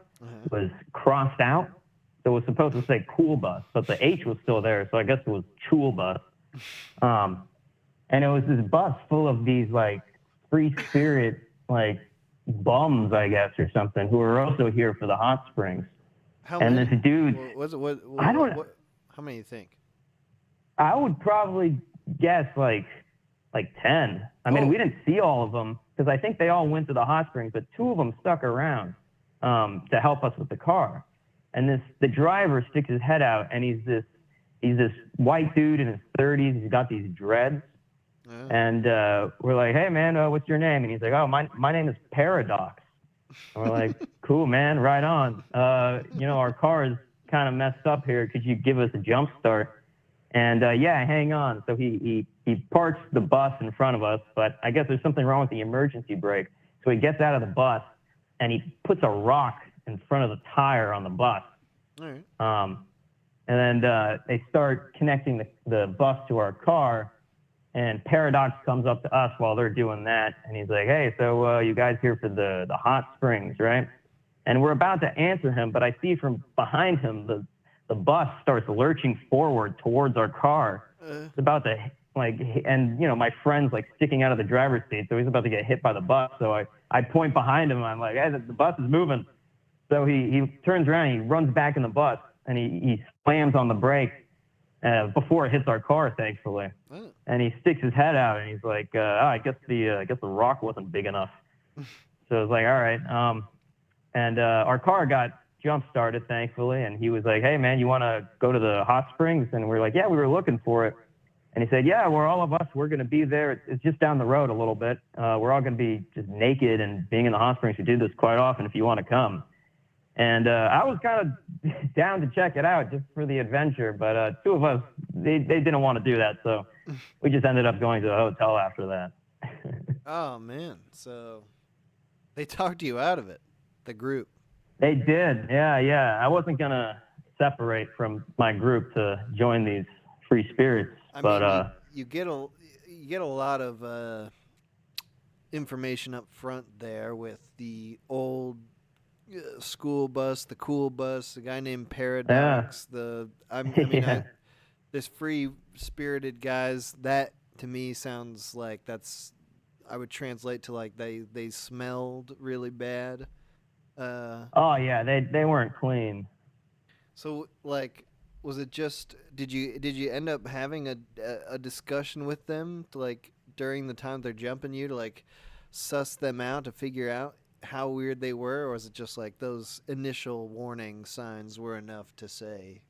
Speaker 11: was crossed out. So it was supposed to say cool bus, but the H was still there. So I guess it was Chul bus. And it was this bus full of these free spirit, bums, I guess, or something, who were also here for the hot springs.
Speaker 1: How
Speaker 11: and
Speaker 1: many?
Speaker 11: This dude,
Speaker 1: I don't know. How many do you think?
Speaker 11: I would probably guess like 10. I mean, we didn't see all of them because I think they all went to the hot springs, but 2 of them stuck around to help us with the car. And the driver sticks his head out, and he's this white dude in his 30s. He's got these dreads. And we're like, hey, man, what's your name? And he's like, oh, my name is Paradox. And we're like, cool, man, right on. Our car is kind of messed up here. Could you give us a jump start? And yeah, hang on. So he parks the bus in front of us, but I guess there's something wrong with the emergency brake. So he gets out of the bus, and he puts a rock in front of the tire on the bus.
Speaker 1: All right.
Speaker 11: And then they start connecting the bus to our car, and Paradox comes up to us while they're doing that, and he's like, hey, so you guys here for the hot springs, right? And we're about to answer him, but I see from behind him the bus starts lurching forward towards our car. It's about to, and, my friend's, sticking out of the driver's seat, so he's about to get hit by the bus. So I point behind him, and I'm like, hey, the bus is moving. So he turns around, and he runs back in the bus, and he slams on the brake before it hits our car, thankfully.
Speaker 1: Oh.
Speaker 11: And he sticks his head out, and he's like, I guess the rock wasn't big enough. So I was like, all right. And our car got jump-started, thankfully, and he was like, hey, man, you want to go to the hot springs? And we're like, yeah, we were looking for it. And he said, yeah, we're going to be there. It's just down the road a little bit. We're all going to be just naked and being in the hot springs. We do this quite often if you want to come. And I was kind of down to check it out just for the adventure, but two of us, they didn't want to do that, so we just ended up going to the hotel after that.
Speaker 1: Oh, man. So they talked you out of it, the group.
Speaker 11: They did, yeah. I wasn't going to separate from my group to join these free spirits, but
Speaker 1: you get a lot of information up front there with the old school bus, the cool bus, the guy named Paradox, this free spirited guys. That to me sounds like I would translate to like they smelled really bad.
Speaker 11: Oh yeah, they weren't clean.
Speaker 1: So like, was it just did you end up having a discussion with them to, like, during the time they're jumping you to like suss them out to figure out how weird they were, or was it just like those initial warning signs were enough to say,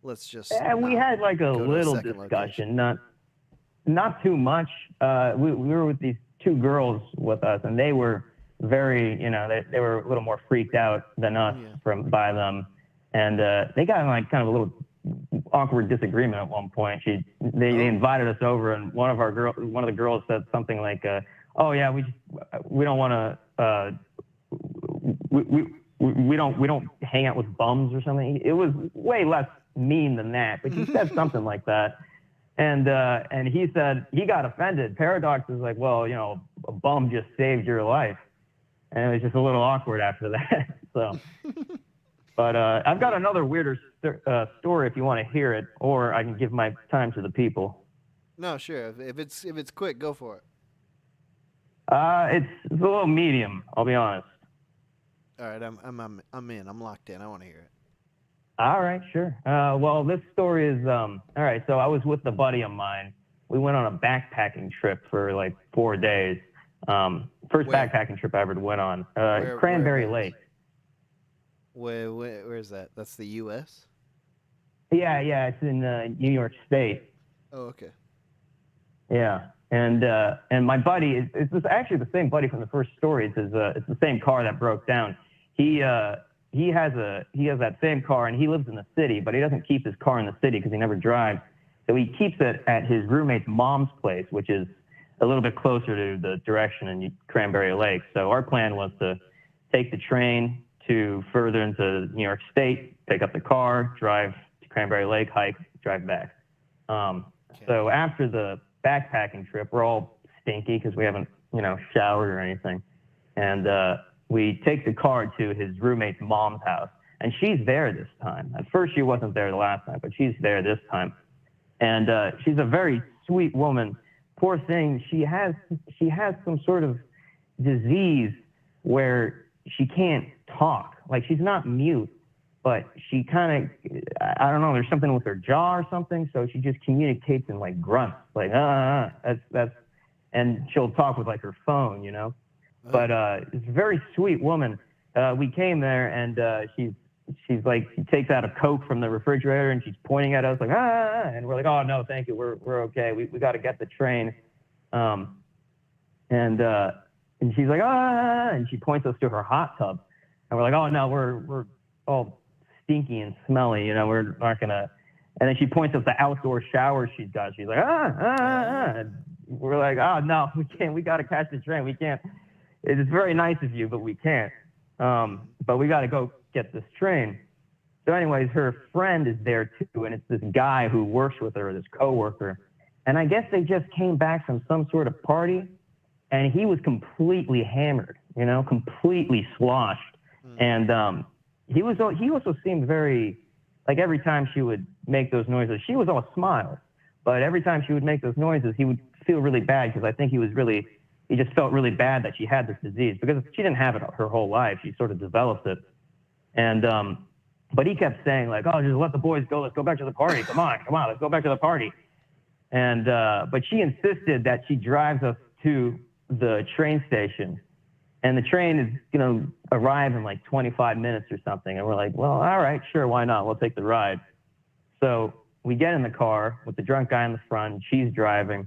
Speaker 1: let's just?
Speaker 11: We had like a little discussion, not too much. We were with these two girls with us, and they were very, they were a little more freaked out than us by them, and they got in like kind of a little awkward disagreement at one point. They invited us over, and one of the girls said something like, "Oh yeah, we don't want to we don't hang out with bums," or something. It was way less mean than that, but he said something like that. And he said he got offended. Paradox is like, well, a bum just saved your life. And it was just a little awkward after that. So, but I've got another weirder story if you want to hear it, or I can give my time to the people.
Speaker 1: No, sure. If it's quick, go for it.
Speaker 11: It's a little medium, I'll be honest.
Speaker 1: All right, I'm in. I'm locked in. I want to hear it.
Speaker 11: All right, sure. Well, this story is all right. So I was with a buddy of mine. We went on a backpacking trip for like 4 days. First backpacking trip I ever went on. Cranberry Lake.
Speaker 1: Where is that? That's the U.S.?
Speaker 11: Yeah, it's in New York State.
Speaker 1: Oh, okay.
Speaker 11: Yeah, and my buddy, it's actually the same buddy from the first story. It's the same car that broke down. He has that same car, and he lives in the city, but he doesn't keep his car in the city because he never drives. So he keeps it at his roommate's mom's place, which is a little bit closer to the direction in Cranberry Lake. So our plan was to take the train to further into New York State, pick up the car, drive to Cranberry Lake, hike, drive back. So after the backpacking trip, we're all stinky because we haven't, showered or anything. And we take the car to his roommate's mom's house. And she's there this time. At first, she wasn't there the last time, but she's there this time. And she's a very sweet woman. Poor thing, she has some sort of disease where she can't talk. Like, she's not mute, but she kind of, I don't know, there's something with her jaw or something, so she just communicates in like grunts, like, that's, and she'll talk with like her phone, But it's a very sweet woman. We came there, and she's like, she takes out a Coke from the refrigerator, and she's pointing at us like, and we're like, oh no, thank you, we're okay. We got to get the train. And she's like, and she points us to her hot tub, and we're like, oh no, we're all stinky and smelly, we're not gonna. And then she points us the outdoor shower she's got. She's like, and we're like, oh no, we can't. We got to catch the train. We can't. It's very nice of you, but we can't. But we got to go get this train. So anyways, her friend is there too, and it's this guy who works with her, this coworker. And I guess they just came back from some sort of party, and he was completely hammered, completely sloshed. And he also seemed very, like, every time she would make those noises, she was all smiles. But every time she would make those noises, he would feel really bad because I think he just felt really bad that she had this disease because she didn't have it her whole life. She sort of developed it. And, but he kept saying like, oh, just let the boys go. Let's go back to the party. Come on. Let's go back to the party. And, but she insisted that she drives us to the train station, and the train is going to arrive in like 25 minutes or something. And we're like, well, all right, sure. Why not? We'll take the ride. So we get in the car with the drunk guy in the front. She's driving.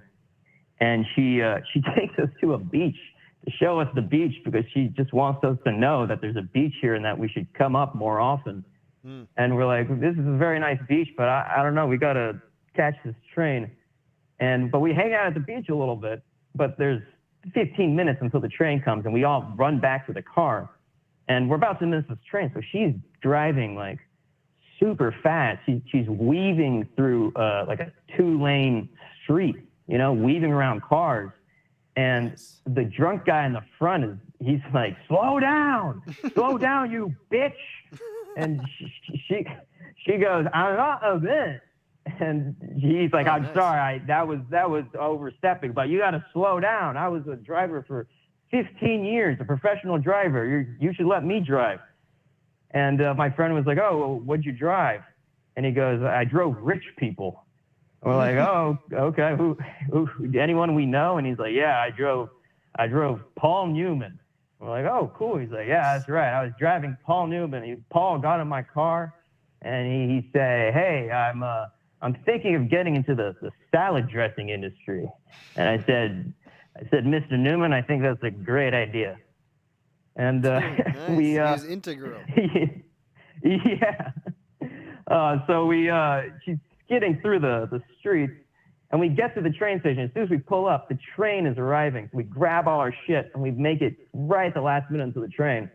Speaker 11: And she takes us to a beach to show us the beach because she just wants us to know that there's a beach here and that we should come up more often. And we're like, this is a very nice beach, but I don't know, we got to catch this train. But we hang out at the beach a little bit, but there's 15 minutes until the train comes, and we all run back to the car. And we're about to miss this train, so she's driving like super fast. She's weaving through like a 2-lane street, you know, weaving around cars. And the drunk guy in the front he's like, slow down, you bitch. And she goes, I'm not a bitch. And he's like, I'm sorry, that was overstepping, but you got to slow down. I was a driver for 15 years, a professional driver. You should let me drive. And my friend was like, oh, well, what'd you drive? And he goes, I drove rich people. We're like, oh, okay. Who, anyone we know? And he's like, yeah, I drove Paul Newman. We're like, oh, cool. He's like, yeah, that's right. I was driving Paul Newman. Paul got in my car, and he said, hey, I'm thinking of getting into the salad dressing industry. And I said, Mr. Newman, I think that's a great idea. And
Speaker 1: nice.
Speaker 11: He
Speaker 1: was integral.
Speaker 11: Yeah. So she's skidding through the streets, and we get to the train station. As soon as we pull up, the train is arriving. So we grab all our shit, and we make it right at the last minute into the train.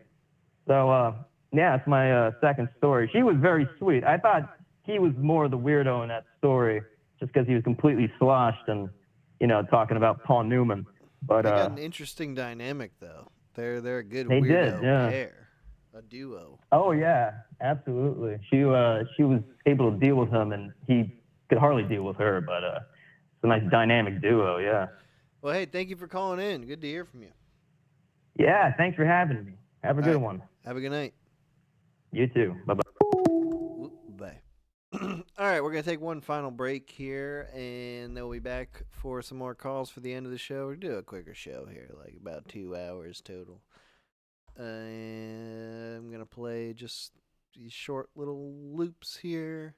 Speaker 11: So, yeah, it's my second story. She was very sweet. I thought he was more the weirdo in that story just because he was completely sloshed and, you know, talking about Paul Newman. But
Speaker 1: they got an interesting dynamic, though. They're a good
Speaker 11: they
Speaker 1: weirdo
Speaker 11: did, yeah.
Speaker 1: pair, a duo.
Speaker 11: Oh yeah, absolutely. She was able to deal with him, and he could hardly deal with her. But it's a nice dynamic duo, yeah.
Speaker 1: Well, hey, thank you for calling in. Good to hear from you.
Speaker 11: Yeah, thanks for having me. Have a good one.
Speaker 1: Have a good night.
Speaker 11: You too. Bye-bye.
Speaker 1: Bye. All right, we're going to take one final break here, and then we'll be back for some more calls for the end of the show. We'll do a quicker show here, like about 2 hours total. And I'm going to play just these short little loops here.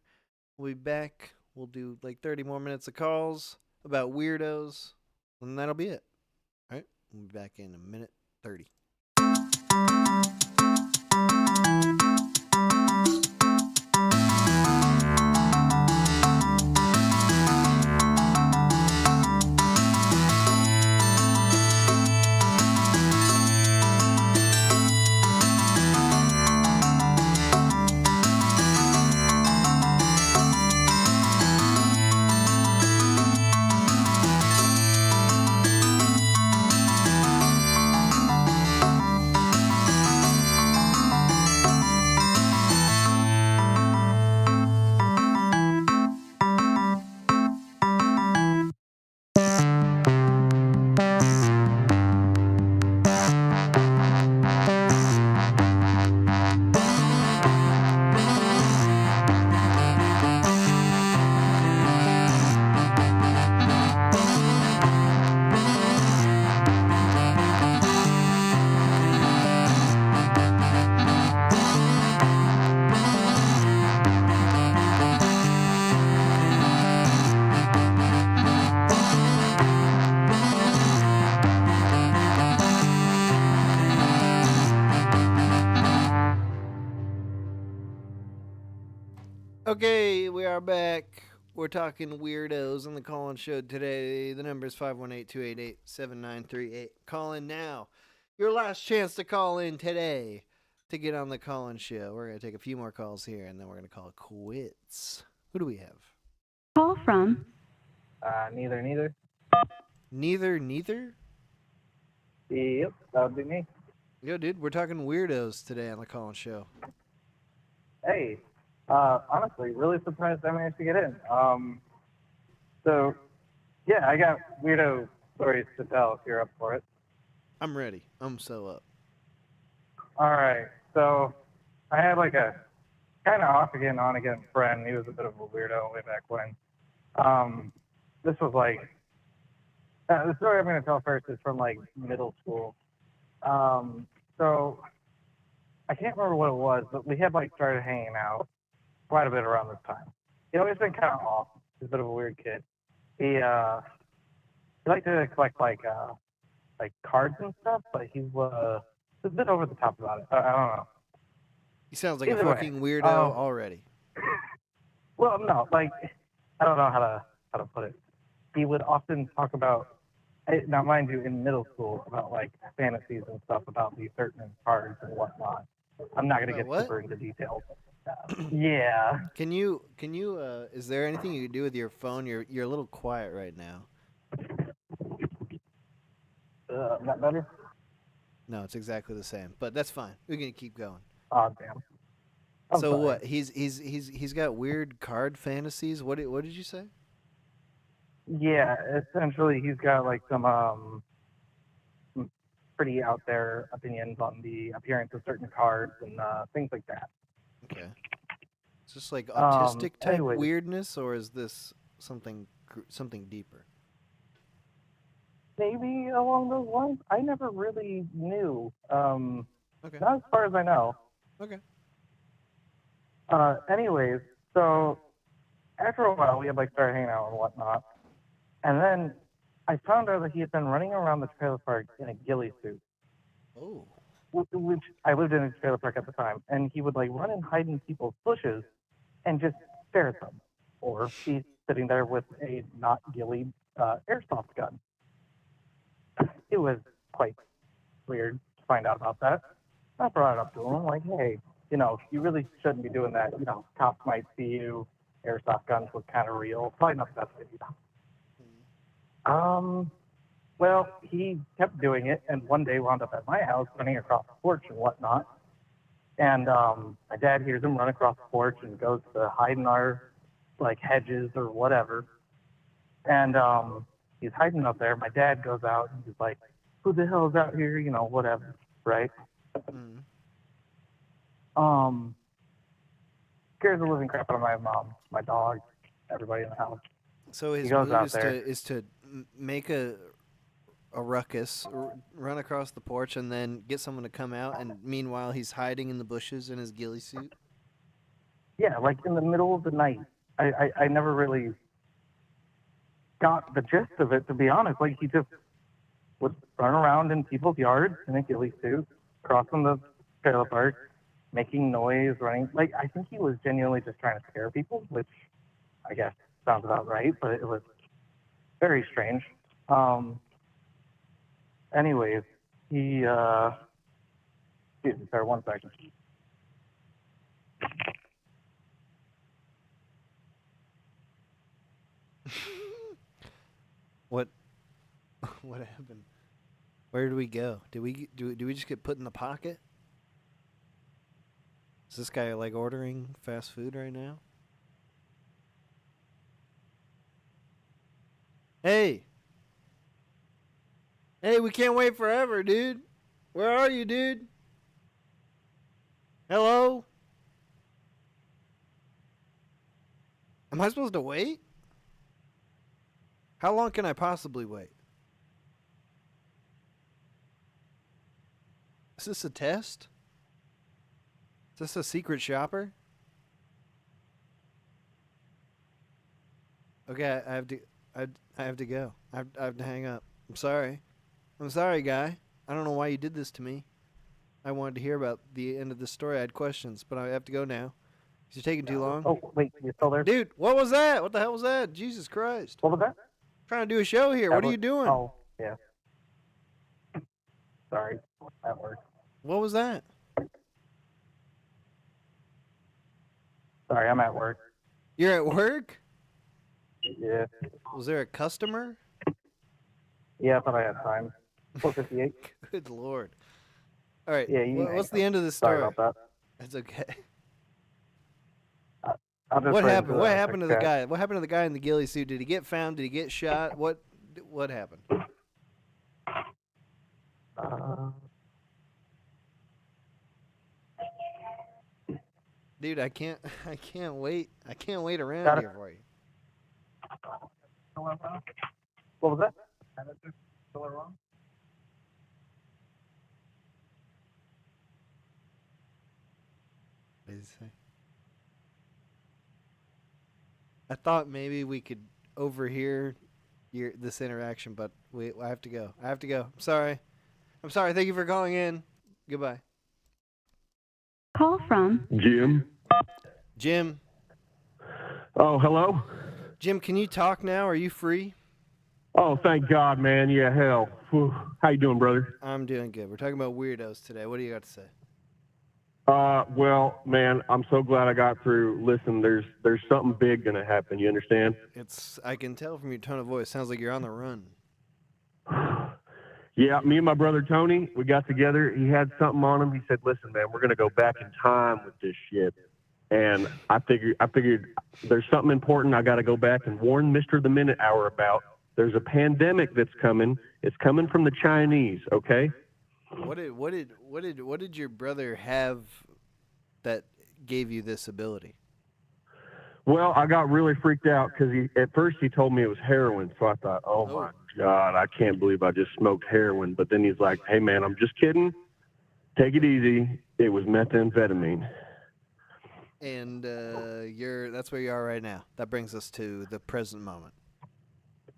Speaker 1: We'll be back. We'll do like 30 more minutes of calls about weirdos, and that'll be it. All right, we'll be back in a minute 30. Okay, we are back. We're talking weirdos on the call-in show today. The number is 518-288-7938. Call in now. Your last chance to call in today to get on the call-in show. We're going to take a few more calls here, and then we're going to call it quits. Who do we have?
Speaker 9: Call from?
Speaker 12: Neither.
Speaker 1: Neither?
Speaker 12: Yep, that would be me.
Speaker 1: Yo, dude, we're talking weirdos today on the call-in show.
Speaker 12: Hey. Honestly, really surprised I managed to get in. So, yeah, I got weirdo stories to tell if you're up for it.
Speaker 1: I'm ready. I'm so up.
Speaker 12: All right. So, I had like a kind of off again, on again friend. He was a bit of a weirdo way back when. This was like, the story I'm going to tell first is from like middle school. So, I can't remember what it was, but we had like started hanging out quite a bit around this time. He'd always been kind of off. He's a bit of a weird kid. He liked to collect like like cards and stuff, but he was a bit over the top about it. I don't know.
Speaker 1: He sounds like
Speaker 12: Either
Speaker 1: a
Speaker 12: way,
Speaker 1: fucking weirdo already.
Speaker 12: Well, no, like I don't know how to put it. He would often talk about, now mind you, in middle school about like fantasies and stuff about these certain cards and whatnot. I'm not gonna get super into details. Yeah.
Speaker 1: Can you is there anything you can do with your phone? You're a little quiet right now.
Speaker 12: That better?
Speaker 1: No, it's exactly the same. But that's fine. We're gonna keep going.
Speaker 12: Oh damn. I'm
Speaker 1: so
Speaker 12: sorry.
Speaker 1: what? He's got weird card fantasies. What did you say?
Speaker 12: Yeah, essentially he's got like some pretty out there opinions on the appearance of certain cards and things like that.
Speaker 1: Okay. Is this like autistic type
Speaker 12: anyways.
Speaker 1: weirdness, or is this something deeper?
Speaker 12: Maybe along those lines. I never really knew.
Speaker 1: Okay.
Speaker 12: Not as far as I know.
Speaker 1: Okay.
Speaker 12: Anyways, so after a while, we had like started hanging out and whatnot, and then I found out that he had been running around the trailer park in a ghillie suit.
Speaker 1: Oh.
Speaker 12: Which I lived in a trailer park at the time, and he would like run and hide in people's bushes and just stare at them, or be sitting there with a not ghillie airsoft gun. It was quite weird to find out about that. I brought it up to him, like, hey, you really shouldn't be doing that. Cops might see you. Airsoft guns look kind of real. Probably not the best idea. Well, he kept doing it, and one day wound up at my house running across the porch and whatnot. And my dad hears him run across the porch and goes to hide in our, like, hedges or whatever. And he's hiding up there. My dad goes out, and he's like, who the hell is out here? Whatever, right? Scares the living crap out of my mom, my dog, everybody in the house.
Speaker 1: So his
Speaker 12: he goes
Speaker 1: move
Speaker 12: out
Speaker 1: is
Speaker 12: there.
Speaker 1: to make a ruckus, run across the porch, and then get someone to come out. And meanwhile, he's hiding in the bushes in his ghillie suit.
Speaker 12: Yeah, like in the middle of the night. I never really got the gist of it, to be honest. Like, he just would run around in people's yards in a ghillie suit, crossing the trailer park, making noise, running. Like, I think he was genuinely just trying to scare people, which I guess sounds about right, but it was very strange. Anyways, he, excuse me, sorry, 1 second.
Speaker 1: What happened? Where did we go? Did we just get put in the pocket? Is this guy like ordering fast food right now? Hey, we can't wait forever, dude. Where are you, dude? Hello? Am I supposed to wait? How long can I possibly wait? Is this a test? Is this a secret shopper? Okay, I have to go. I have to hang up. I'm sorry, guy. I don't know why you did this to me. I wanted to hear about the end of the story. I had questions, but I have to go now. Is it taking too long?
Speaker 12: Oh, wait, you still there?
Speaker 1: Dude, what was that? What the hell was that? Jesus Christ.
Speaker 12: What was that?
Speaker 1: Trying to do a show here. What are you doing?
Speaker 12: Oh, yeah. Sorry, at work.
Speaker 1: What was that?
Speaker 12: Sorry, I'm at work.
Speaker 1: You're at work?
Speaker 12: Yeah.
Speaker 1: Was there a customer?
Speaker 12: Yeah, but I had time. 4:58.
Speaker 1: Good Lord. All right.
Speaker 12: Yeah,
Speaker 1: what's the end of the story?
Speaker 12: Sorry about that.
Speaker 1: That's okay.
Speaker 12: What
Speaker 1: happened? What happened to the guy? What happened to the guy in the ghillie suit? Did he get found? Did he get shot? What happened? Dude, I can't wait. I can't wait around here for you.
Speaker 12: What was that?
Speaker 1: What did he say? I thought maybe we could overhear this interaction, but I have to go. I'm sorry. Thank you for calling in. Goodbye.
Speaker 9: Call from
Speaker 1: Jim.
Speaker 4: Oh, hello?
Speaker 1: Jim, can you talk now? Are you free?
Speaker 4: Oh, thank God, man. Yeah, hell. Whew. How you doing, brother?
Speaker 1: I'm doing good. We're talking about weirdos today. What do you got to say?
Speaker 4: Well, man, I'm so glad I got through. Listen, there's something big gonna happen. You understand?
Speaker 1: I can tell from your tone of voice. Sounds like you're on the run.
Speaker 4: Yeah, me and my brother Tony, we got together. He had something on him. He said, "Listen, man, we're gonna go back in time with this shit." And I figured there's something important I got to go back and warn Mr. The Minute Hour about. There's a pandemic that's coming. It's coming from the Chinese. Okay.
Speaker 1: What did your brother have that gave you this ability?
Speaker 4: Well, I got really freaked out because at first he told me it was heroin. So I thought, oh my God, I can't believe I just smoked heroin. But then he's like, hey man, I'm just kidding. Take it easy. It was methamphetamine.
Speaker 1: And that's where you are right now. That brings us to the present moment.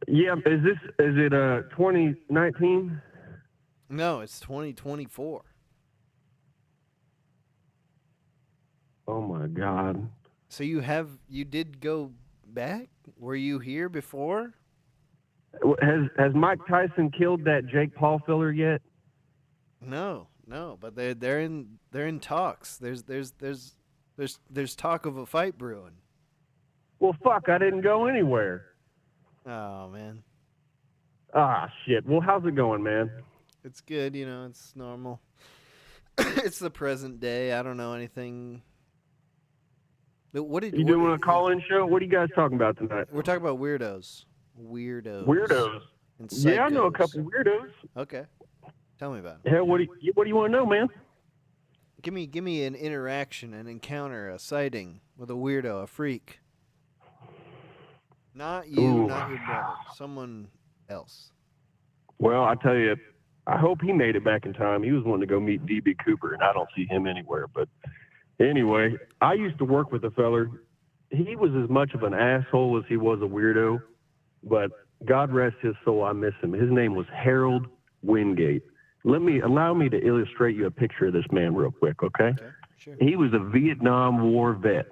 Speaker 4: Yeah, is it 2019?
Speaker 1: No, it's 2024.
Speaker 4: Oh my God.
Speaker 1: So you did go back? Were you here before?
Speaker 4: Has Mike Tyson killed that Jake Paul filler yet?
Speaker 1: No, but they're in talks. There's talk of a fight brewing.
Speaker 4: Well, fuck, I didn't go anywhere.
Speaker 1: Oh man.
Speaker 4: Ah, shit. Well, how's it going, man?
Speaker 1: It's good, it's normal. It's the present day. I don't know anything. But
Speaker 4: you doing a call-in show? What are you guys talking about tonight?
Speaker 1: We're talking about weirdos. Weirdos. And
Speaker 4: yeah, I know a couple weirdos.
Speaker 1: Okay. Tell me about it.
Speaker 4: Hell, what do you want to know, man?
Speaker 1: Give me an interaction, an encounter, a sighting with a weirdo, a freak. Not you, not your brother. Someone else.
Speaker 4: Well, I tell you, I hope he made it back in time. He was wanting to go meet D.B. Cooper, and I don't see him anywhere. But anyway, I used to work with a feller. He was as much of an asshole as he was a weirdo, but God rest his soul, I miss him. His name was Harold Wingate. Allow me to illustrate you a picture of this man real quick, okay?
Speaker 1: Sure.
Speaker 4: He was a Vietnam War vet.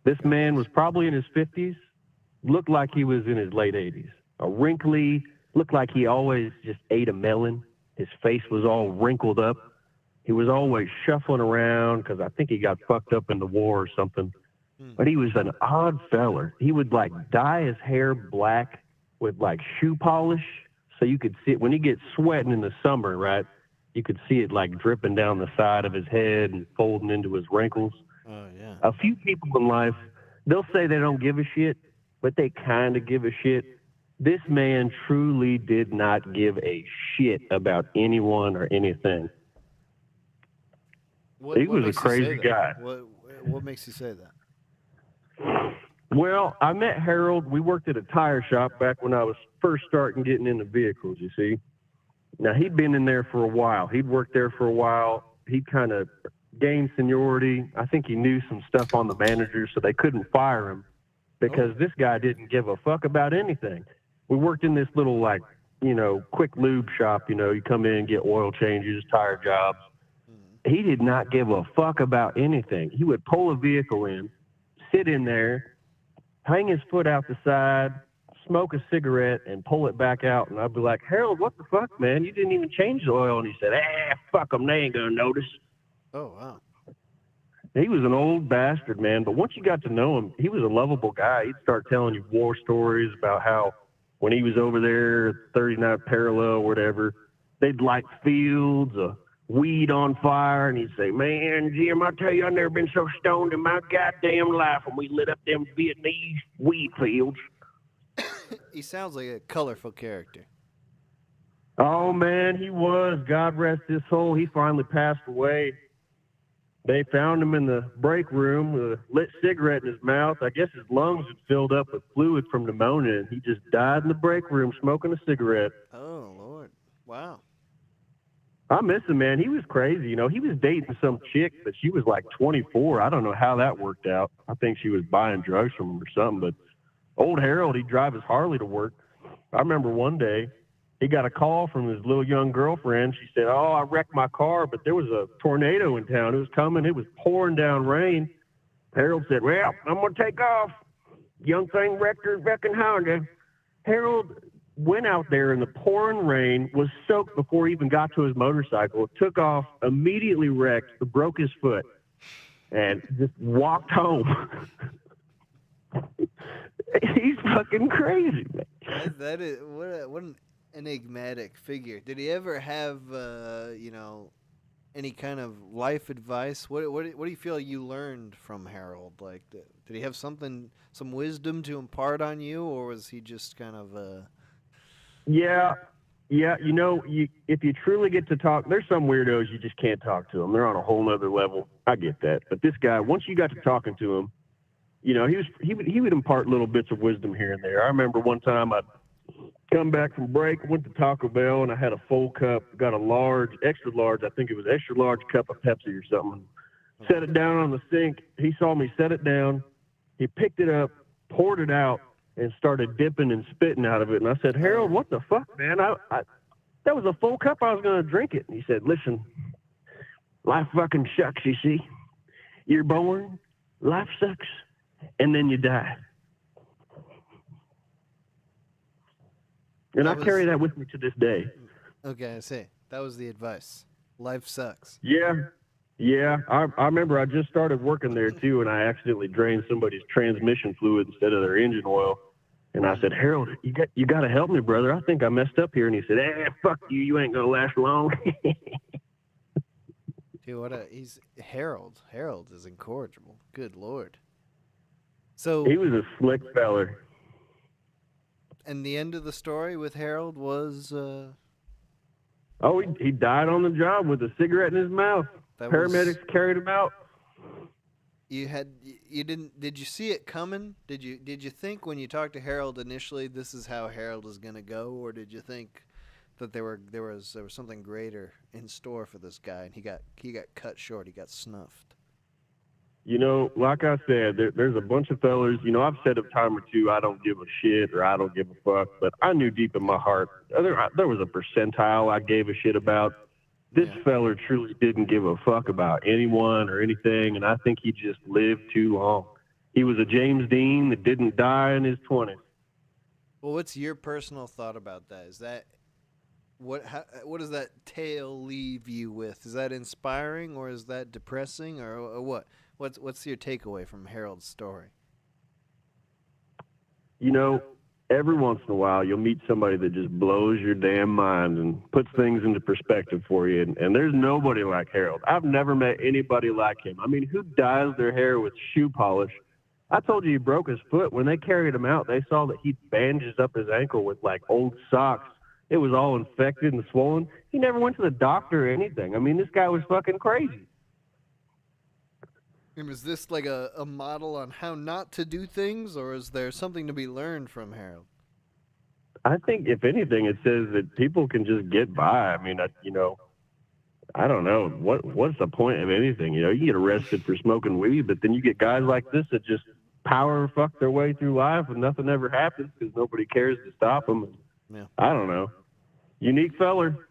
Speaker 4: This man was probably in his 50s, looked like he was in his late 80s. A wrinkly, looked like he always just ate a melon. His face was all wrinkled up. He was always shuffling around because I think he got fucked up in the war or something. But he was an odd feller. He would dye his hair black with shoe polish so you could see it. When he gets sweating in the summer, right, you could see it dripping down the side of his head and folding into his wrinkles.
Speaker 1: Oh, yeah.
Speaker 4: A few people in life, they'll say they don't give a shit, but they kind of give a shit. This man truly did not give a shit about anyone or anything. He was a crazy guy.
Speaker 1: What makes you say that?
Speaker 4: Well, I met Harold. We worked at a tire shop back when I was first starting getting into vehicles, you see. Now, he'd been in there for a while. He'd worked there for a while. He'd kind of gained seniority. I think he knew some stuff on the manager, so they couldn't fire him because this guy didn't give a fuck about anything. We worked in this little, quick lube shop. You come in, get oil changes, tire jobs. He did not give a fuck about anything. He would pull a vehicle in, sit in there, hang his foot out the side, smoke a cigarette, and pull it back out. And I'd be like, Harold, what the fuck, man? You didn't even change the oil. And he said, fuck them. They ain't going to notice.
Speaker 1: Oh, wow.
Speaker 4: He was an old bastard, man. But once you got to know him, he was a lovable guy. He'd start telling you war stories about how when he was over there, 39th parallel or whatever, they'd light fields of weed on fire. And he'd say, man, Jim, I tell you, I've never been so stoned in my goddamn life when we lit up them Vietnamese weed fields.
Speaker 1: He sounds like a colorful character.
Speaker 4: Oh, man, he was. God rest his soul. He finally passed away. They found him in the break room with a lit cigarette in his mouth. I guess his lungs had filled up with fluid from pneumonia, and he just died in the break room smoking a cigarette.
Speaker 1: Oh, Lord. Wow.
Speaker 4: I miss him, man. He was crazy. He was dating some chick, but she was 24. I don't know how that worked out. I think she was buying drugs from him or something, but old Harold, he'd drive his Harley to work. I remember one day he got a call from his little young girlfriend. She said, "Oh, I wrecked my car, but there was a tornado in town. It was coming. It was pouring down rain." Harold said, "Well, I'm going to take off. Young thing wrecked her wrecking Honda." Harold went out there in the pouring rain, was soaked before he even got to his motorcycle, took off, immediately wrecked, broke his foot, and just walked home. He's fucking crazy, man.
Speaker 1: That is what an enigmatic figure. Did he ever have any kind of life advice? What do you feel you learned from Harold? Like, did he have some wisdom to impart on you, or was he just kind of
Speaker 4: Yeah. If you truly get to talk, there's some weirdos you just can't talk to them. They're on a whole nother level. I get that, but this guy, once you got to talking to him, he would impart little bits of wisdom here and there. I remember one time I'd come back from break, went to Taco Bell, and I had a full cup, got a large, extra large, I think it was extra large cup of Pepsi or something. Set it down on the sink. He saw me set it down. He picked it up, poured it out, and started dipping and spitting out of it. And I said, "Harold, what the fuck, man? That was a full cup. I was going to drink it." And he said, "Listen, life fucking sucks, you see. You're born, life sucks, and then you die." And I carry that with me to this day.
Speaker 1: Okay, I see. That was the advice. Life sucks.
Speaker 4: Yeah. I remember I just started working there too, and I accidentally drained somebody's transmission fluid instead of their engine oil. And I said, "Harold, you got to help me, brother. I think I messed up here." And he said, "Fuck you. You ain't gonna last long."
Speaker 1: Dude, he's Harold. Harold is incorrigible. Good Lord. So
Speaker 4: he was a slick feller.
Speaker 1: And the end of the story with Harold was
Speaker 4: he died on the job with a cigarette in his mouth. Paramedics carried him out.
Speaker 1: Did you see it coming? Did you think when you talked to Harold initially this is how Harold is going to go, or did you think that there was something greater in store for this guy and he got cut short, he got snuffed?
Speaker 4: Like I said, there's a bunch of fellers, I've said a time or two, I don't give a shit or I don't give a fuck, but I knew deep in my heart, there was a percentile I gave a shit about. This feller truly didn't give a fuck about anyone or anything, and I think he just lived too long. He was a James Dean that didn't die in his 20s.
Speaker 1: Well, what's your personal thought about that? Is that what does that tale leave you with? Is that inspiring or is that depressing or what? What's your takeaway from Harold's story?
Speaker 4: Every once in a while, you'll meet somebody that just blows your damn mind and puts things into perspective for you. And there's nobody like Harold. I've never met anybody like him. I mean, who dyes their hair with shoe polish? I told you he broke his foot. When they carried him out, they saw that he bandaged up his ankle with, like, old socks. It was all infected and swollen. He never went to the doctor or anything. I mean, this guy was fucking crazy.
Speaker 1: And is this like a model on how not to do things, or is there something to be learned from Harold?
Speaker 4: I think, if anything, it says that people can just get by. I mean, I don't know. What's the point of anything? You get arrested for smoking weed, but then you get guys like this that just power fuck their way through life and nothing ever happens because nobody cares to stop them.
Speaker 1: Yeah.
Speaker 4: I don't know. Unique feller.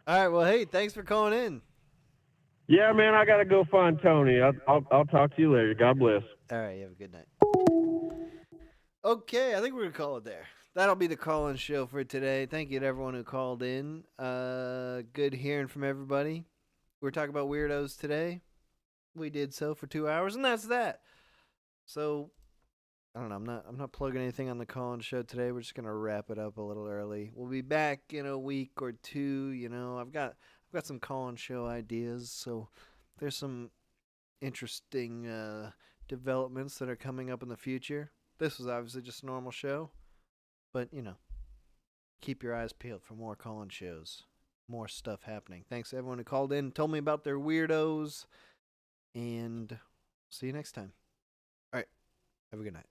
Speaker 1: All right. Well, hey, thanks for calling in.
Speaker 4: Yeah, man, I got to go find Tony. I'll talk to you later. God bless.
Speaker 1: All right, you have a good night. Okay, I think we're going to call it there. That'll be the call-in show for today. Thank you to everyone who called in. Good hearing from everybody. We're talking about weirdos today. We did so for 2 hours, and that's that. So, I don't know. I'm not plugging anything on the call-in show today. We're just going to wrap it up a little early. We'll be back in a week or two. I've got some call-in show ideas, so there's some interesting developments that are coming up in the future. This was obviously just a normal show, but, keep your eyes peeled for more call-in shows, more stuff happening. Thanks to everyone who called in and told me about their weirdos, and see you next time. All right, have a good night.